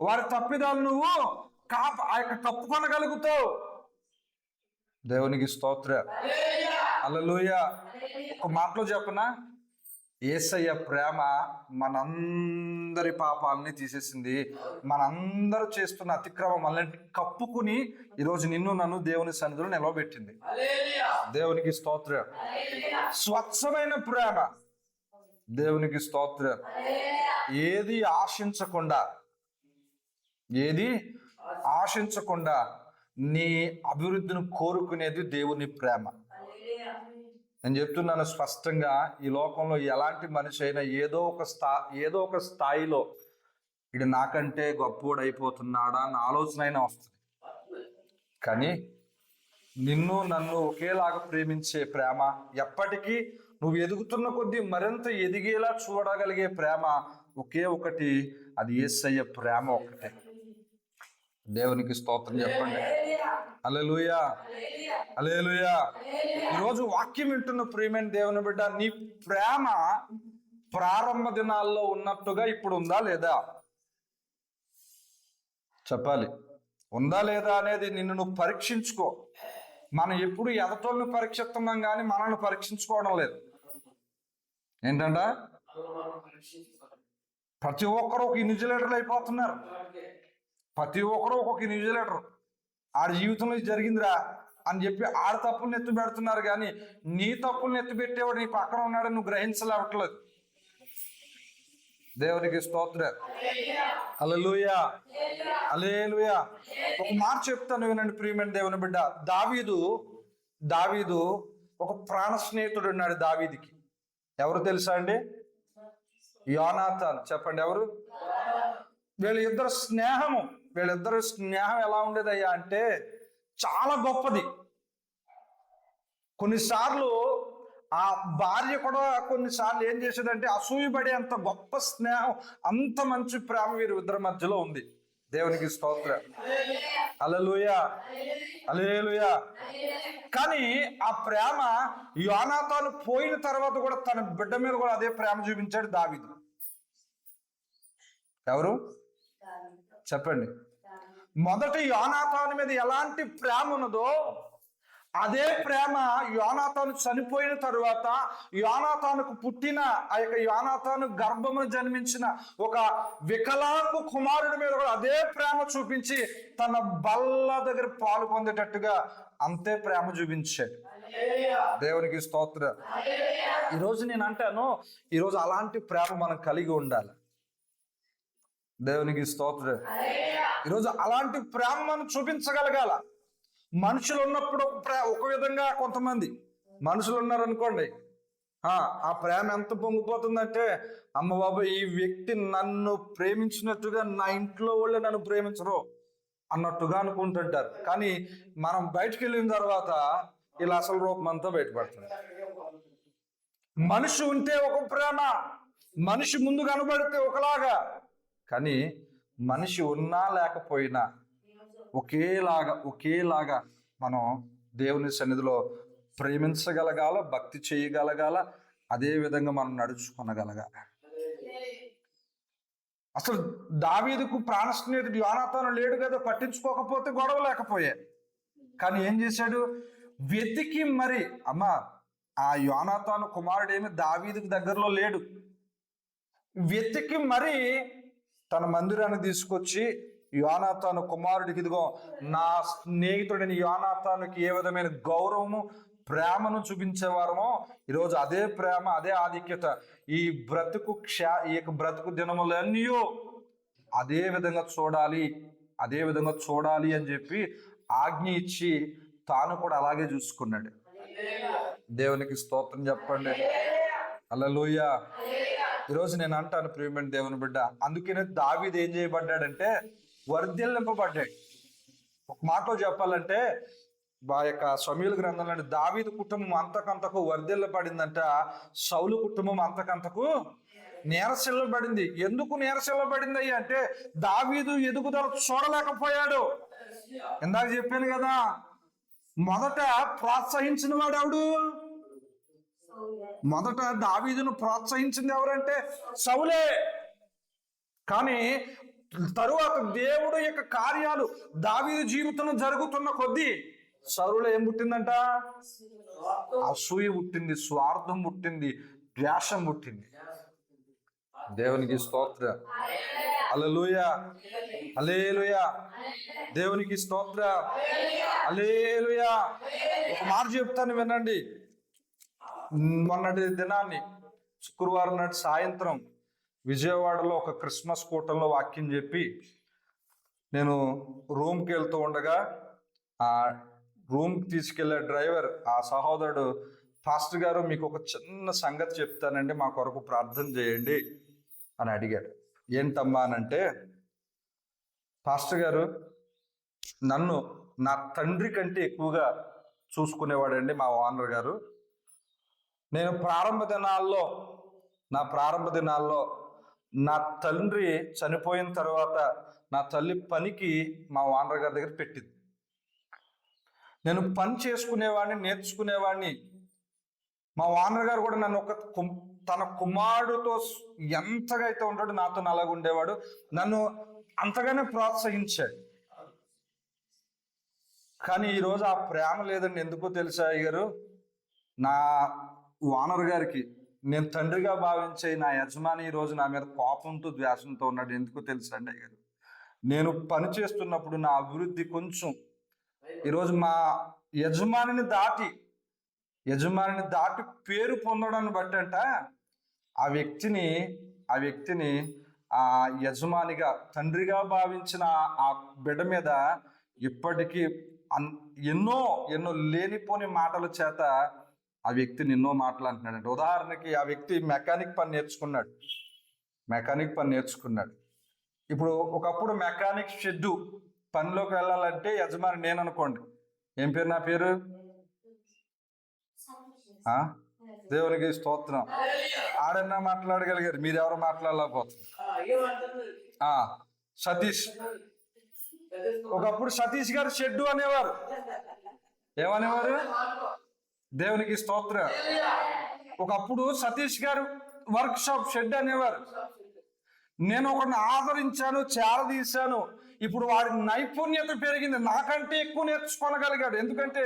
వారి తప్పిదాలు నువ్వు కప్పుకొనగలుగుతావు. దేవునికి స్తోత్రం. హల్లెలూయా. ఒక మాటలో చెప్పనా, యేసయ్య ప్రేమ మనందరి పాపాలని తీసేసింది. మనందరూ చేస్తున్న అతిక్రమాలన్నింటినీ కప్పుకుని ఈరోజు నిన్ను నన్ను దేవుని సన్నిధిలో నిలవబెట్టింది. దేవునికి స్తోత్రం. స్వచ్ఛమైన ప్రేమ. దేవునికి స్తోత్రం. ఏది ఆశించకుండా నీ అభివృద్ధిని కోరుకునేది దేవుని ప్రేమ. నేను చెప్తున్నాను స్పష్టంగా, ఈ లోకంలో ఎలాంటి మనిషి అయినా ఏదో ఒక స్థాయిలో ఇది నాకంటే గొప్పోడు అయిపోతున్నాడా అన్న ఆలోచన అయినా వస్తుంది. కానీ నిన్ను నన్ను ఒకేలాగా ప్రేమించే ప్రేమ, ఎప్పటికీ నువ్వు ఎదుగుతున్న కొద్దీ మరింత ఎదిగేలా చూడగలిగే ప్రేమ ఒకే ఒకటి, అది యేసయ్య ప్రేమ ఒకటే. దేవునికి స్తోత్రం చెప్పండి. హల్లెలూయా, హల్లెలూయా. ఈరోజు వాక్యం వింటున్న ప్రియమైన దేవుని బిడ్డ, నీ ప్రేమ ప్రారంభ దినాల్లో ఉన్నట్టుగా ఇప్పుడు ఉందా లేదా చెప్పాలి. ఉందా లేదా అనేది నిన్ను నువ్వు పరీక్షించుకో. మనం ఎప్పుడు ఎదటోళ్ళని పరీక్షిస్తున్నాం కానీ మనల్ని పరీక్షించుకోవడం లేదు. ఏంటంట, ప్రతి ఒక్కరు ఒక ఇన్విజిలేటర్లు అయిపోతున్నారు. ప్రతి ఒక్కరు ఒక్కొక్క ఇన్విజిలేటర్. ఆడి జీవితంలో జరిగిందిరా అని చెప్పి ఆడ తప్పులను ఎత్తు పెడుతున్నారు, కానీ నీ తప్పులను ఎత్తు పెట్టేవాడు నీ పక్కన ఉన్నాడని నువ్వు గ్రహించలేవట్లేదు. దేవునికి స్తోత్రం. హల్లెలూయా, హల్లెలూయా. ఒక మాట చెప్తాను వినండి ప్రియమైన దేవుని బిడ్డ. దావీదు ఒక ప్రాణ స్నేహితుడు ఉన్నాడు దావీదికి. ఎవరు తెలుసా అండి? యోనాతాను. చెప్పండి ఎవరు? వీళ్ళిద్దరు స్నేహం ఎలా ఉండేదయ్యా అంటే చాలా గొప్పది. కొన్నిసార్లు ఆ భార్య కూడా కొన్నిసార్లు ఏం చేసేదంటే అసూయపడే అంత గొప్ప స్నేహం, అంత మంచి ప్రేమ వీరిద్దరి మధ్యలో ఉంది. దేవునికి స్తోత్రం. హల్లెలూయా, హల్లెలూయా. కానీ ఆ ప్రేమ యోనాతాను పోయిన తర్వాత కూడా తన బిడ్డ మీద కూడా అదే ప్రేమ చూపించాడు దావీదు. ఎవరు చెప్పండి? మొదటి యోనాతాను మీద ఎలాంటి ప్రేమ ఉన్నదో అదే ప్రేమ యోనాతాను చనిపోయిన తరువాత యోనాతానుకు పుట్టిన ఆ యొక్క యోనాతాను గర్భమును జన్మించిన ఒక వికలాంగు కుమారుడి మీద కూడా అదే ప్రేమ చూపించి తన బల్ల దగ్గర పాలు పొందేటట్టుగా అంతే ప్రేమ చూపించాడు. దేవునికి స్తోత్రం. ఈరోజు నేను అంటాను, ఈరోజు అలాంటి ప్రేమ మనం కలిగి ఉండాలి. దేవునికి స్తోత్రం. ఈరోజు అలాంటి ప్రేమ మనం చూపించగలగాల. మనుషులు ఉన్నప్పుడు ఒక విధంగా, కొంతమంది మనుషులు ఉన్నారనుకోండి, ఆ ప్రేమ ఎంత పొంగిపోతుందంటే, అమ్మ బాబా ఈ వ్యక్తి నన్ను ప్రేమించినట్టుగా నా ఇంట్లో వాళ్ళే నన్ను ప్రేమించరు అన్నట్టుగా అనుకుంటుంటారు. కానీ మనం బయటకు వెళ్ళిన తర్వాత ఇలా అసలు రూపం అంతా బయటపడుతుంది. మనిషి ఉంటే ఒక ప్రేమ, మనిషి ముందు కనబడితే ఒకలాగా, కానీ మనిషి ఉన్నా లేకపోయినా ఒకేలాగా మనం దేవుని సన్నిధిలో ప్రేమించగలగాల, భక్తి చేయగలగాల, అదే విధంగా మనం నడుచుకొనగలగాల. అసలు దావీదుకు ప్రాణ స్నేహితుడు యోనాతాను లేడు కదా, పట్టించుకోకపోతే గొడవ లేకపోయే. కానీ ఏం చేశాడు? వెతికి మరి, అమ్మా ఆ యోనాతాను కుమారుడేమి దావీదుకు దగ్గరలో లేడు, వెతికి మరి తన మందిరాన్ని తీసుకొచ్చి యోనాతాను కుమారుడికి, ఇదిగో నా స్నేహితుడిని యోనాతానుకి ఏ విధమైన గౌరవము ప్రేమను చూపించేవారమో ఈరోజు అదే ప్రేమ, అదే ఆధిక్యత ఈ యొక్క బ్రతుకు దినములన్నీ అదే విధంగా చూడాలి అని చెప్పి ఆజ్ఞ ఇచ్చి తాను కూడా అలాగే చూసుకున్నాడు. దేవునికి స్తోత్రం చెప్పండి. హల్లెలూయా. ఈరోజు నేను అంటాను ప్రియమైన దేవుని బిడ్డ, అందుకనే దావీదు ఏం చేయబడ్డాడంటే వర్ధిల్లింపబడ్డాడు. ఒక మాటలో చెప్పాలంటే ఆ యొక్క సమూయేలు గ్రంథంలో దావీదు కుటుంబం అంతకంతకు వర్ధిల్లబడిందంట, సౌలు కుటుంబం అంతకంతకు నీరసిల్లబడింది. ఎందుకు నీరసిల్లబడింది అంటే దావీదు ఎదుగుదల చూడలేకపోయాడు. ఇందాక చెప్పాను కదా, మొదట ప్రోత్సహించిన వాడు ఎవడు? మొదట దావీదును ప్రోత్సహించింది ఎవరంటే సౌలే. కానీ తరువాత దేవుడు యొక్క కార్యాలు దావీదు జీవితంలో జరుగుతున్న కొద్దీ సౌలులో ఏం పుట్టిందంట? అసూయ పుట్టింది, స్వార్థం పుట్టింది, ద్వేషం పుట్టింది. దేవునికి స్తోత్రం. హల్లెలూయా, హల్లెలూయా. దేవునికి స్తోత్రం, హల్లెలూయా. ఒక మాట చెప్తాను వినండి. మొన్నటి దినాన్ని శుక్రవారం నాటి సాయంత్రం విజయవాడలో ఒక క్రిస్మస్ కూటంలో వాక్యం చెప్పి నేను రూమ్కి వెళ్తూ ఉండగా ఆ రూమ్కి తీసుకెళ్లే డ్రైవర్, ఆ సహోదరుడు, పాస్టర్ గారు మీకు ఒక చిన్న సంగతి చెప్తానండి, మా కొరకు ప్రార్థన చేయండి అని అడిగాడు. ఏంటమ్మా అనంటే, పాస్టర్ గారు నన్ను నా తండ్రి కంటే ఎక్కువగా చూసుకునేవాడండి మా ఓనర్ గారు. నేను ప్రారంభ దినాల్లో నా తండ్రి చనిపోయిన తర్వాత నా తల్లి పనికి మా ఓనర్ గారి దగ్గర పెట్టింది. నేను పని చేసుకునేవాడిని, నేర్చుకునేవాడిని. మా ఓనర్ గారు కూడా నన్ను తన కుమారుడితో ఎంతగా అయితే ఉంటాడు నాతో అలాగ ఉండేవాడు. నన్ను అంతగానే ప్రోత్సహించాడు. కానీ ఈరోజు ఆ ప్రేమ లేదండి. ఎందుకో తెలుసా అయ్యగారు? నా ఓనర్ గారికి నేను తండ్రిగా భావించే నా యజమాని ఈరోజు నా మీద కోపంతో, ద్వేషంతో ఉన్నాడు. ఎందుకో తెలుసా అండి అయ్యగారు? నేను పని చేస్తున్నప్పుడు నా అభివృద్ధి కొంచెం ఈరోజు మా యజమానిని దాటి పేరు పొందడాన్ని బట్టి అంట ఆ వ్యక్తిని ఆ యజమానిగా, తండ్రిగా భావించిన ఆ బిడ్డ మీద ఇప్పటికీ ఎన్నో లేనిపోని మాటల చేత ఆ వ్యక్తిని ఎన్నో మాటలు అంటున్నాడంటే. ఉదాహరణకి ఆ వ్యక్తి మెకానిక్ పని నేర్చుకున్నాడు. ఇప్పుడు ఒకప్పుడు మెకానిక్ షెడ్ పనిలోకి వెళ్ళాలంటే యజమాని నేను అనుకోండి, ఏం పేరు? నా పేరు దేవునికి స్తోత్రం. ఆడన్నా మాట్లాడగలిగారు, మీరెవరు మాట్లాడలేకపోతుంది. సతీష్. ఒకప్పుడు సతీష్ గారు షెడ్డు అనేవారు. ఏమనేవారు? దేవునికి స్తోత్రం. ఒకప్పుడు సతీష్ గారు వర్క్ షాప్ షెడ్ అనేవారు. నేను ఒకరిని ఆదరించాను, చేరదీశాను. ఇప్పుడు వాడి నైపుణ్యత పెరిగింది, నాకంటే ఎక్కువ నేర్చుకోగలిగాడు. ఎందుకంటే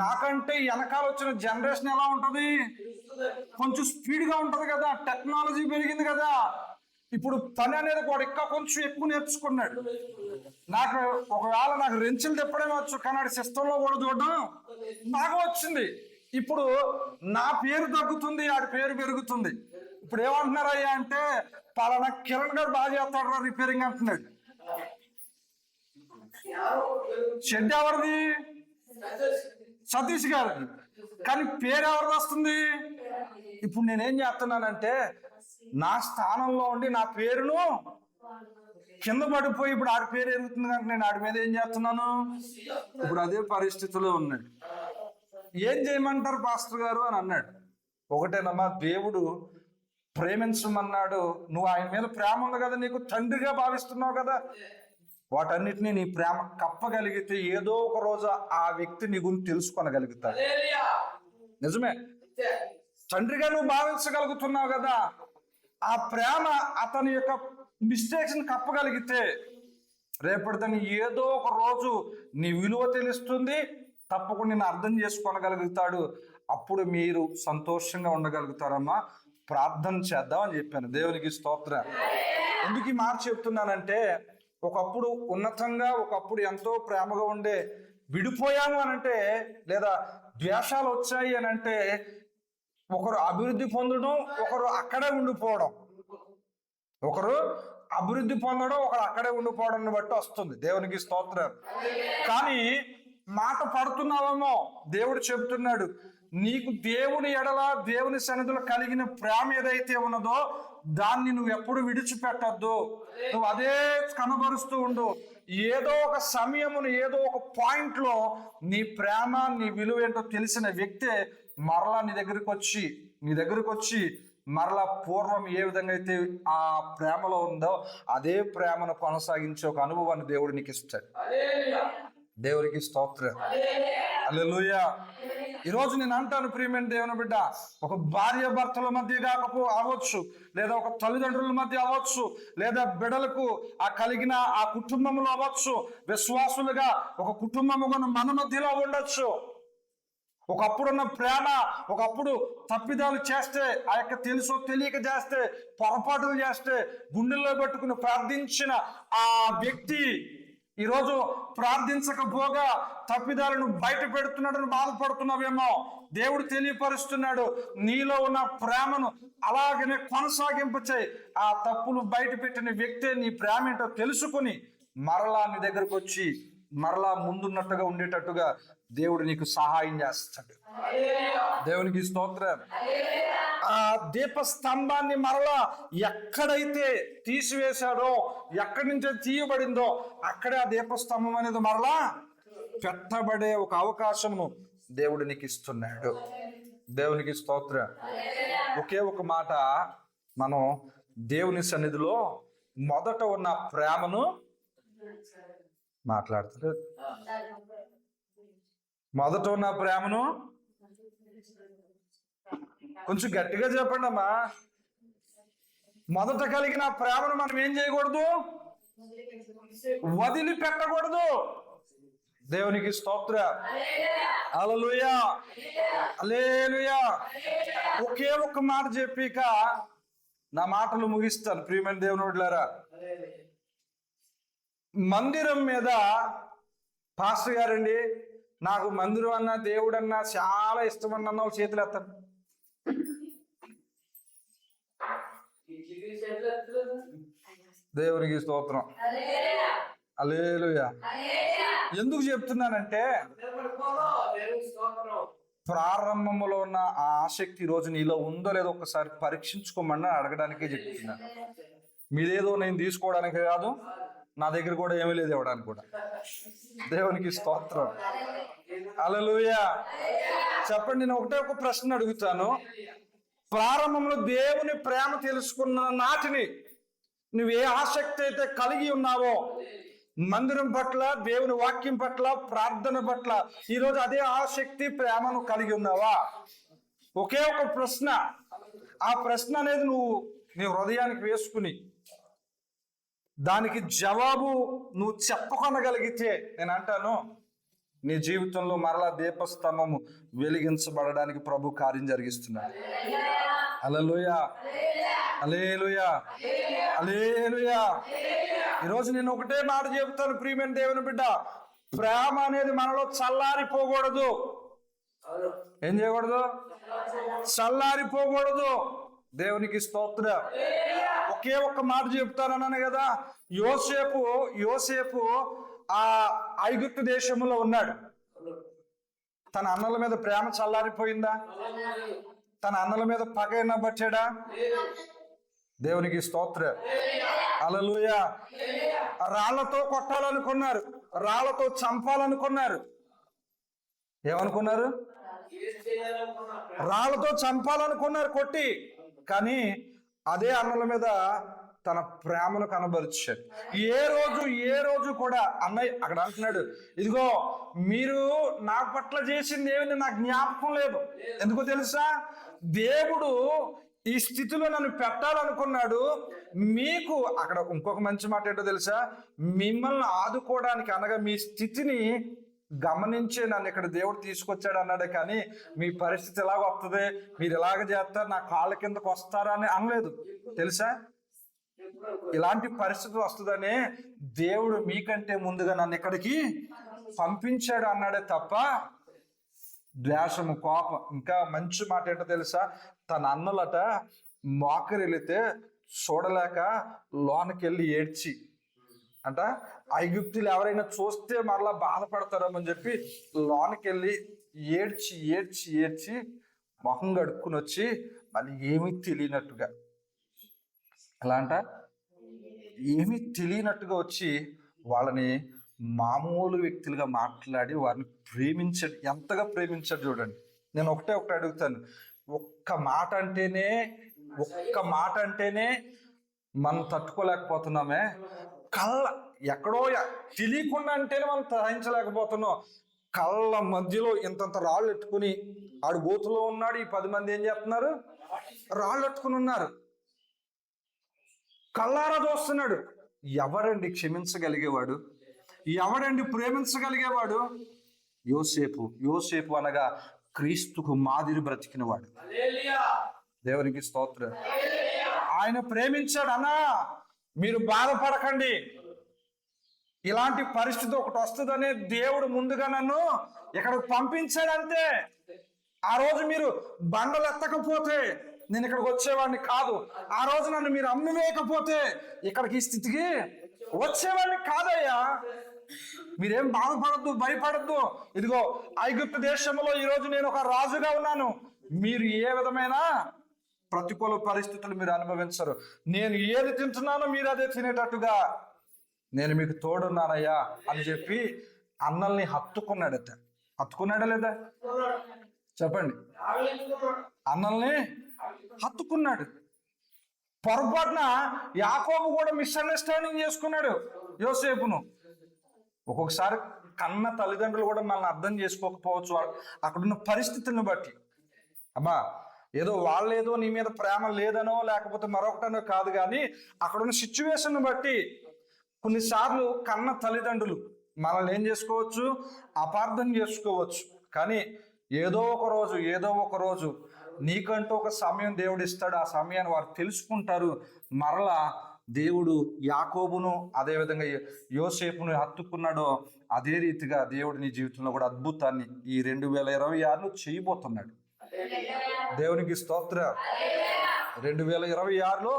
నాకంటే వెనకాల వచ్చిన జనరేషన్ ఎలా ఉంటుంది? కొంచెం స్పీడ్గా ఉంటుంది కదా, టెక్నాలజీ పెరిగింది కదా. ఇప్పుడు పని అనేది వాడు ఇంకా కొంచెం ఎక్కువ నేర్చుకున్నాడు. ఒకవేళ నాకు రెంచులు తిప్పడమే వచ్చు, కానీ ఆడి సిస్టంలో కూడా చూడడం నాకు వచ్చింది. ఇప్పుడు నా పేరు తగ్గుతుంది, ఆడి పేరు పెరుగుతుంది. ఇప్పుడు ఏమంటున్నారయ్యా అంటే, పలానా కిరణ్ గారు బాగా చేస్తాడు రా రిపేరింగ్ అంటున్నాడు. షెడ్ ఎవరిది? సతీష్ గారు. కానీ పేరు ఎవరిది వస్తుంది? ఇప్పుడు నేనేం చేస్తున్నానంటే, నా స్థానంలో ఉండి నా పేరును కింద పడిపోయి ఇప్పుడు ఆడి పేరు ఎరుగుతుంది కనుక నేను ఆడి మీద ఏం చేస్తున్నాను? ఇప్పుడు అదే పరిస్థితిలో ఉన్నాడు. ఏం చేయమంటారు పాస్టర్ గారు అని అన్నాడు. ఒకటేనమ్మా, దేవుడు ప్రేమించమన్నాడు. నువ్వు ఆయన మీద ప్రేమ ఉంది కదా, నీకు తండ్రిగా భావిస్తున్నావు కదా, వాటన్నిటినీ నీ ప్రేమ కప్పగలిగితే ఏదో ఒక రోజు ఆ వ్యక్తి నీ గురించి తెలుసుకోనగలుగుతాడు. నిజమే, తండ్రిగా నువ్వు భావించగలుగుతున్నావు కదా, ఆ ప్రేమ అతని యొక్క మిస్టేక్స్ ని కప్పగలిగితే రేపటిదని ఏదో ఒక రోజు నీ విలువ తెలుస్తుంది, తప్పకుండా నేను అర్థం చేసుకోగలుగుతాడు. అప్పుడు మీరు సంతోషంగా ఉండగలుగుతారమ్మా. ప్రార్థన చేద్దాం అని చెప్పాను. దేవునికి స్తోత్రం. ఎందుకు ఈ మాట చెప్తున్నానంటే, ఒకప్పుడు ఉన్నతంగా, ఒకప్పుడు ఎంతో ప్రేమగా ఉండే విడిపోయాము అనంటే, లేదా ద్వేషాలు వచ్చాయి అనంటే, ఒకరు అభివృద్ధి పొందడం, ఒకరు అక్కడే ఉండిపోవడం. ఒకరు అభివృద్ధి పొందడం, ఒకరు అక్కడే ఉండిపోవడం బట్టి వస్తుంది. దేవునికి స్తోత్రం. కానీ మాట పడుతున్నావేమో, దేవుడు చెబుతున్నాడు, నీకు దేవుని ఎడల దేవుని సన్నిధిలో కలిగిన ప్రేమ ఏదైతే ఉన్నదో దాన్ని నువ్వు ఎప్పుడు విడిచిపెట్టద్దు. నువ్వు అదే కనబరుస్తూ ఉండు. ఏదో ఒక సమయమును ఏదో ఒక పాయింట్ లో నీ ప్రేమ నీ విలువ ఏంటో తెలిసిన వ్యక్తే మరలా నీ దగ్గరికి వచ్చి మరలా పూర్వం ఏ విధంగా అయితే ఆ ప్రేమలో ఉందో అదే ప్రేమను కొనసాగించే ఒక అనుభవాన్ని దేవుడు నీకు ఇస్తాడు. దేవునికి స్తోత్రం. హల్లెలూయా. ఈరోజు నేను అంటాను, ప్రియమైన దేవుని బిడ్డ, ఒక భార్య భర్తల మధ్య అవ్వచ్చు, లేదా ఒక తల్లిదండ్రుల మధ్య అవ్వచ్చు, లేదా బిడ్డలకు ఆ కలిగిన ఆ కుటుంబంలో అవ్వచ్చు, విశ్వాసులుగా ఒక కుటుంబముగా మన మధ్యలో ఉండొచ్చు. ఒకప్పుడున్న ప్రేమ ఒకప్పుడు తప్పిదాలు చేస్తే, ఆ యొక్క తెలుసో తెలియక చేస్తే, పొరపాటులు చేస్తే గుండెల్లో పెట్టుకుని ప్రార్థించిన ఆ వ్యక్తి ఈరోజు ప్రార్థించకపోగా తప్పిదాలను బయట పెడుతున్నాడని బాధపడుతున్నావేమో. దేవుడు తెలియపరుస్తున్నాడు, నీలో ఉన్న ప్రేమను అలాగనే కొనసాగింపచేయి. ఆ తప్పులు బయట పెట్టిన వ్యక్తే నీ ప్రేమ ఏంటో తెలుసుకుని మరలా నీ దగ్గరకు వచ్చి మరలా ముందున్నట్టుగా ఉండేటట్టుగా దేవుడు నీకు సహాయం చేస్తాడు. దేవునికి స్తోత్రం. ఆ దీపస్తంభాన్ని మరలా ఎక్కడైతే తీసివేశాడో, ఎక్కడి నుంచి తీయబడిందో అక్కడే ఆ దీపస్తంభం అనేది మరలా పెట్టబడే ఒక అవకాశమును దేవుడు నీకు ఇస్తున్నాడు. దేవునికి స్తోత్రం. ఒకే ఒక మాట, మనం దేవుని సన్నిధిలో మొదట ఉన్న ప్రేమను మాట్లాడుతారు. మొదట ఉన్న ప్రేమను కొంచెం గట్టిగా చెప్పండి అమ్మా. మొదట కలిగిన ప్రేమను మనం ఏం చేయకూడదు? వదిలిపెట్టకూడదు. దేవునికి స్తోత్రం. హల్లెలూయా, హల్లెలూయా. ఒకే ఒక్క మాట చెప్పిక నా మాటలు ముగిస్తాను. ప్రియమైన దేవుని బిడ్డలారా, మందిరం మీద పాస్టర్ గారండి నాకు మందిరం అన్నా దేవుడు అన్నా చాలా ఇష్టం అన్న వాళ్ళు చేతులు ఎత్తారు. దేవునికి స్తోత్రం. హల్లెలూయా. ఎందుకు చెప్తున్నానంటే, ప్రారంభంలో ఉన్న ఆ ఆసక్తి రోజు నీలో ఉందో లేదో ఒకసారి పరీక్షించుకోమని అడగడానికే చెప్తున్నాను. మీదేదో నేను తీసుకోవడానికి కాదు, నా దగ్గర కూడా ఏమీ లేదు ఇవ్వడానికి కూడా. దేవునికి స్తోత్రం. హల్లెలూయా. చెప్పండి, నేను ఒకటే ఒక ప్రశ్న అడుగుతాను. ప్రారంభంలో దేవుని ప్రేమ తెలుసుకున్న నాటిని నువ్వే ఆసక్తి అయితే కలిగి ఉన్నావో, మందిరం పట్ల, దేవుని వాక్యం పట్ల, ప్రార్థన పట్ల, ఈరోజు అదే ఆసక్తి ప్రేమను కలిగి ఉన్నావా? ఒకే ఒక ప్రశ్న. ఆ ప్రశ్న అనేది నువ్వు నీ హృదయానికి వేసుకుని దానికి జవాబు నువ్వు చెప్పకొనగలిగితే నేను అంటాను, నీ జీవితంలో మరలా దీపస్తంభము వెలిగించబడడానికి ప్రభు కార్యం జరిగిస్తున్నాడు. హల్లెలూయా, హల్లెలూయా, హల్లెలూయా. ఈరోజు నేను ఒకటే మాట చెబుతాను, ప్రియమైన దేవుని బిడ్డ, ప్రేమ అనేది మనలో చల్లారిపోకూడదు. ఏం చేయకూడదు? చల్లారిపోకూడదు. దేవునికి స్తోత్రం. ఒకే ఒక్క మాట చెప్తానన్నాను కదా, యోసేపు ఆ ఐగుప్తు దేశంలో ఉన్నాడు. తన అన్నల మీద ప్రేమ చల్లారిపోయిందా? తన అన్నల మీద పగైనా పట్టాడా? దేవునికి స్తోత్రం. హల్లెలూయా. రాళ్లతో కొట్టాలనుకున్నారు, రాళ్లతో చంపాలనుకున్నారు. ఏమనుకున్నారు? రాళ్లతో చంపాలనుకున్నారు కొట్టి. కానీ అదే అన్నల మీద తన ప్రేమను కనబరిచాడు. ఏ రోజు కూడా అన్నయ్య అక్కడ అంటున్నాడు, ఇదిగో మీరు నా పట్ల చేసింది ఏమి నాకు జ్ఞాపకం లేదు. ఎందుకో తెలుసా? దేవుడు ఈ స్థితిలో నన్ను పెట్టాలనుకున్నాడు. మీకు అక్కడ ఇంకొక మంచి మాట ఏంటో తెలుసా? మిమ్మల్ని ఆదుకోవడానికి, అనగా మీ స్థితిని గమనించే నన్ను ఇక్కడ దేవుడు తీసుకొచ్చాడు అన్నాడే, కానీ మీ పరిస్థితి ఎలాగ వస్తుంది, మీరు ఎలాగ చేస్తారు, నా కాళ్ళ కిందకు వస్తారా అని అనలేదు. తెలుసా? ఇలాంటి పరిస్థితి వస్తుందనే దేవుడు మీకంటే ముందుగా నన్ను ఇక్కడికి పంపించాడు అన్నాడే తప్ప ద్వేషము, కోపం. ఇంకా మంచి మాట ఏంటో తెలుసా? తన అన్నలట మోకరిల్లితే చూడలేక లోనకెళ్ళి ఏడ్చి అంట, ఐగుప్తులు ఎవరైనా చూస్తే మరలా బాధపడతారని చెప్పి లోనకెళ్ళి ఏడ్చి ఏడ్చి ఏడ్చి మొహం కడుక్కుని వచ్చి మళ్ళీ ఏమీ తెలియనట్టుగా, ఎలా అంట, ఏమీ తెలియనట్టుగా వచ్చి వాళ్ళని మామూలు వ్యక్తులుగా మాట్లాడి వారిని ప్రేమించాడు. ఎంతగా ప్రేమించాడు చూడండి. నేను ఒకటే అడుగుతాను, ఒక్క మాట అంటేనే మనం తట్టుకోలేకపోతున్నామే, ఎక్కడో తెలియకుండా అంటేనే మనం సహించలేకపోతున్నాం. కళ్ళ మధ్యలో ఇంతంత రాళ్ళు ఎట్టుకుని ఆడు గోతులో ఉన్నాడు, ఈ 10 మంది ఏం చేస్తున్నారు, రాళ్ళు ఎట్టుకుని ఉన్నారు, కళ్ళారా చూస్తున్నాడు. ఎవరండి క్షమించగలిగేవాడు? ఎవరండి ప్రేమించగలిగేవాడు? యోసేపు అనగా క్రీస్తుకు మాదిరి బ్రతికినవాడు. దేవునికి స్తోత్రం. ఆయన ప్రేమించాడు. అన్నా మీరు బాధపడకండి, ఇలాంటి పరిస్థితి ఒకటి వస్తుందనే దేవుడు ముందుగా నన్ను ఇక్కడికి పంపించాడంతే. ఆ రోజు మీరు బండలు ఎత్తకపోతే నేను ఇక్కడికి వచ్చేవాడిని కాదు. ఆ రోజు నన్ను మీరు అమ్మివేయకపోతే ఇక్కడికి ఈ స్థితికి వచ్చేవాడిని కాదయ్యా. మీరేం బాధపడద్దు, భయపడద్దు. ఇదిగో ఐగుప్తు దేశంలో ఈరోజు నేను ఒక రాజుగా ఉన్నాను. మీరు ఏ విధమైన ప్రతికూల పరిస్థితులు మీరు అనుభవించరు. నేను ఏది తింటున్నానో మీరు అదే తినేటట్టుగా నేను మీకు తోడున్నానయ్యా అని చెప్పి అన్నల్ని హత్తుకున్నాడట. హత్తుకున్నాడా లేదా చెప్పండి? అన్నల్ని హత్తుకున్నాడు. పొరపాటున యాకోబు కూడా మిస్అండర్స్టాండింగ్ చేసుకున్నాడు యోసేపును. ఒక్కొక్కసారి కన్న తల్లిదండ్రులు కూడా మనల్ని అర్థం చేసుకోకపోవచ్చు అక్కడున్న పరిస్థితులను బట్టి. అమ్మా ఏదో వాళ్ళేదో నీ మీద ప్రేమ లేదనో లేకపోతే మరొకటనో కాదు, కానీ అక్కడున్న సిచ్యువేషన్ బట్టి కొన్నిసార్లు కన్న తల్లిదండ్రులు మనల్ని ఏం చేసుకోవచ్చు, అపార్థం చేసుకోవచ్చు. కానీ ఏదో ఒక రోజు నీకంటూ ఒక సమయం దేవుడు ఇస్తాడు. ఆ సమయాన్ని వారు తెలుసుకుంటారు. మరలా దేవుడు యాకోబును అదేవిధంగా యోసేపును హత్తుకున్నాడో అదే రీతిగా దేవుడు నీ జీవితంలో కూడా అద్భుతాన్ని ఈ 2026 చేయబోతున్నాడు. దేవునికి స్తోత్రం. 2026లో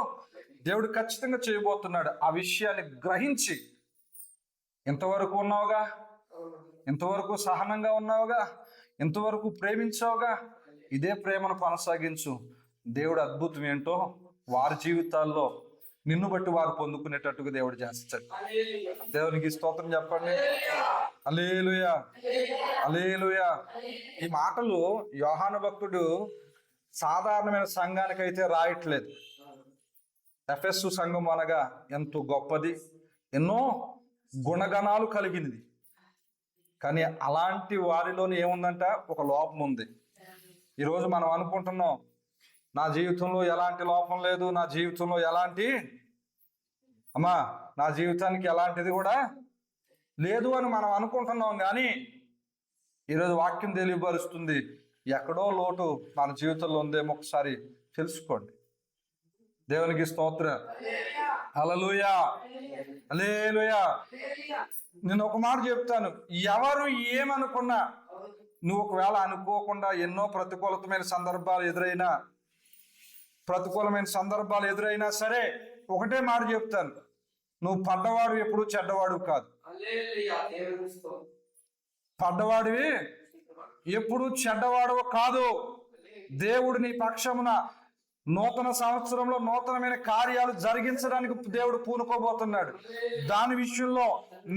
దేవుడు ఖచ్చితంగా చేయబోతున్నాడు. ఆ విషయాన్ని గ్రహించి ఇంతవరకు ఉన్నావుగా, ఇంతవరకు సహనంగా ఉన్నావుగా, ఇంతవరకు ప్రేమించావుగా, ఇదే ప్రేమను కొనసాగించు. దేవుడు అద్భుతం ఏంటో వారి జీవితాల్లో నిన్ను బట్టి వారు పొందుకునేటట్టుగా దేవుడు చేస్తాడు. దేవునికి స్తోత్రం చెప్పండి. హల్లెలూయా, హల్లెలూయా. ఈ మాటలు యోహాను భక్తుడు సాధారణమైన సంఘానికైతే రాయట్లేదు. ఎఫెసు సంఘం అనగా ఎంతో గొప్పది, ఎన్నో గుణగణాలు కలిగినది. కానీ అలాంటి వారిలోనే ఏముందంట, ఒక లోపం ఉంది. ఈరోజు మనం అనుకుంటున్నాం నా జీవితంలో ఎలాంటి లోపం లేదు, నా జీవితంలో నా జీవితానికి ఎలాంటిది కూడా లేదు అని మనం అనుకుంటున్నాం. కానీ ఈరోజు వాక్యం తెలియపరుస్తుంది, ఎక్కడో లోటు మన జీవితంలో ఉందేమో ఒకసారి తెలుసుకోండి. దేవునికి స్తోత్రం. హల్లెలూయా, హల్లెలూయా. నేను ఒక మాట చెప్తాను, ఎవరు ఏమనుకున్నా, నువ్వు ఒకవేళ అనుకోకుండా ఎన్నో ప్రతికూలమైన సందర్భాలు ఎదురైనా సరే ఒకటే మాట చెప్తాను, నువ్వు పడ్డవాడు ఎప్పుడు చెడ్డవాడు కాదు. పడ్డవాడివి ఎప్పుడు చెడ్డవాడు కాదు. దేవుడు నీ పక్షమున నూతన సంవత్సరంలో నూతనమైన కార్యాలు జరిగించడానికి దేవుడు పూనుకోబోతున్నాడు. దాని విషయంలో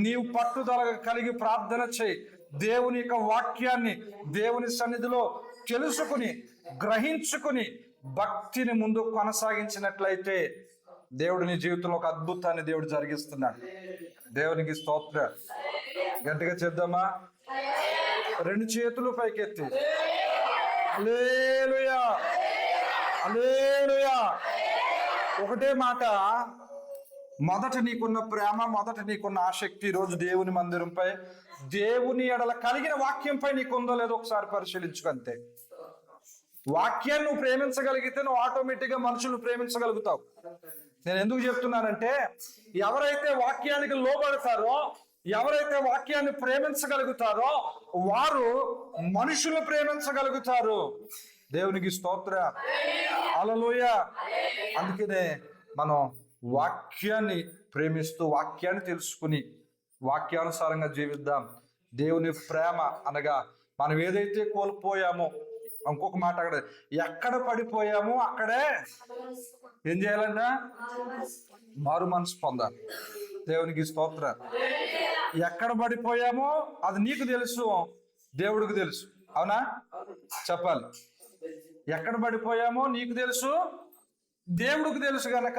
నీవు పట్టుదల కలిగి ప్రార్థన చేయి. దేవుని యొక్క వాక్యాన్ని దేవుని సన్నిధిలో తెలుసుకుని గ్రహించుకుని భక్తిని ముందు కొనసాగించినట్లయితే దేవుడు నీ జీవితంలో ఒక అద్భుతాన్ని దేవుడు జరిగిస్తున్నాడు. దేవునికి స్తోత్రం. గట్టిగా చేద్దామా? 2 చేతులు పైకెత్తి హల్లెలూయా, హల్లెలూయా. ఒకటే మాట, మొదట నీకున్న ప్రేమ, మొదట నీకున్న ఆసక్తి ఈరోజు దేవుని మందిరంపై, దేవుని ఎడల కలిగిన వాక్యంపై నీకుందో లేదో ఒకసారి పరిశీలించుకంతే. వాక్యాన్ని నువ్వు ప్రేమించగలిగితే నువ్వు ఆటోమేటిక్గా మనుషులను ప్రేమించగలుగుతావు. నేను ఎందుకు చెప్తున్నానంటే, ఎవరైతే వాక్యానికి లోబడతారో, ఎవరైతే వాక్యాన్ని ప్రేమించగలుగుతారో వారు మనుషులు ప్రేమించగలుగుతారు. దేవునికి స్తోత్రం. హల్లెలూయా. అందుకనే మనం వాక్యాన్ని ప్రేమిస్తూ వాక్యాన్ని తెలుసుకుని వాక్యానుసారంగా జీవిద్దాం. దేవుని ప్రేమ అనగా మనం ఏదైతే కోల్పోయామో, ఇంకొక మాట అక్కడ, ఎక్కడ పడిపోయామో అక్కడే ఏం చేయాలన్నా మారు మనసు పొందాలి. దేవునికి స్తోత్రం. ఎక్కడ పడిపోయామో అది నీకు తెలుసు, దేవుడికి తెలుసు. అవునా? చెప్పాలి. ఎక్కడ పడిపోయామో నీకు తెలుసు, దేవుడికి తెలుసు. గనక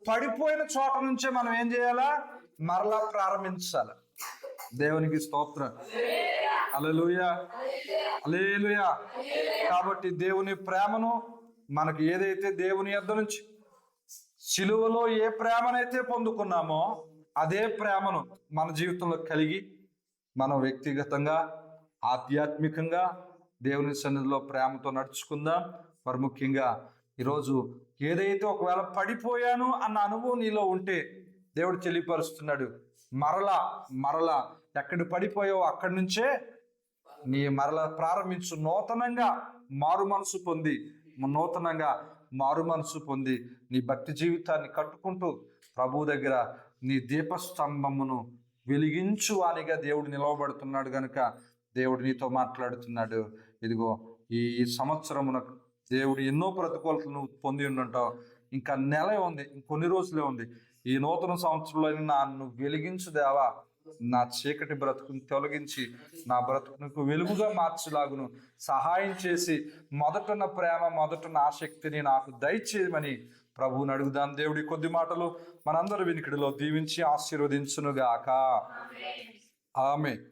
పడిపోయిన చోట నుంచే మనం ఏం చేయాలా? మరలా ప్రారంభించాలి. దేవునికి స్తోత్రం. హల్లెలూయా, హల్లెలూయా. కాబట్టి దేవుని ప్రేమను మనకు ఏదైతే దేవుని యొద్ద నుంచి సిలువలో ఏ ప్రేమనైతే పొందుకున్నామో అదే ప్రేమను మన జీవితంలో కలిగి మనం వ్యక్తిగతంగా ఆధ్యాత్మికంగా దేవుని సన్నిధిలో ప్రేమతో నడుచుకుందాం. మరి ముఖ్యంగా ఈరోజు ఏదైతే ఒకవేళ పడిపోయాను అన్న అనుభవం నీలో ఉంటే దేవుడు తెలియపరుస్తున్నాడు. మరలా ఎక్కడ పడిపోయావో అక్కడి నుంచే నీ మరలా ప్రారంభించు. నూతనంగా మారు మనసు పొంది నీ భక్తి జీవితాన్ని కట్టుకుంటూ ప్రభువు దగ్గర నీ దీపస్తంభమును వెలిగించు వానిగా దేవుడు నిలవబడుతున్నాడు. గనుక దేవుడు నీతో మాట్లాడుతున్నాడు. ఇదిగో ఈ సంవత్సరమున దేవుడు ఎన్నో ప్రతికూలతలను పొంది ఉండంటావు. ఇంకా నెల ఉంది, ఇంకొన్ని రోజులే ఉంది. ఈ నూతన సంవత్సరంలో నన్ను వెలిగించు దేవా, నా చీకటి బ్రతుకుని తొలగించి నా బ్రతుకును వెలుగుగా మార్చలాగును సహాయం చేసి మొదటన ప్రేమ, మొదటన ఆసక్తిని నాకు దయచేయమని ప్రభువుని అడుగుదాం. దేవుడి కొద్ది మాటలు మనందరి వినికిడిలో దీవించి ఆశీర్వదించునుగాక. ఆమేన్.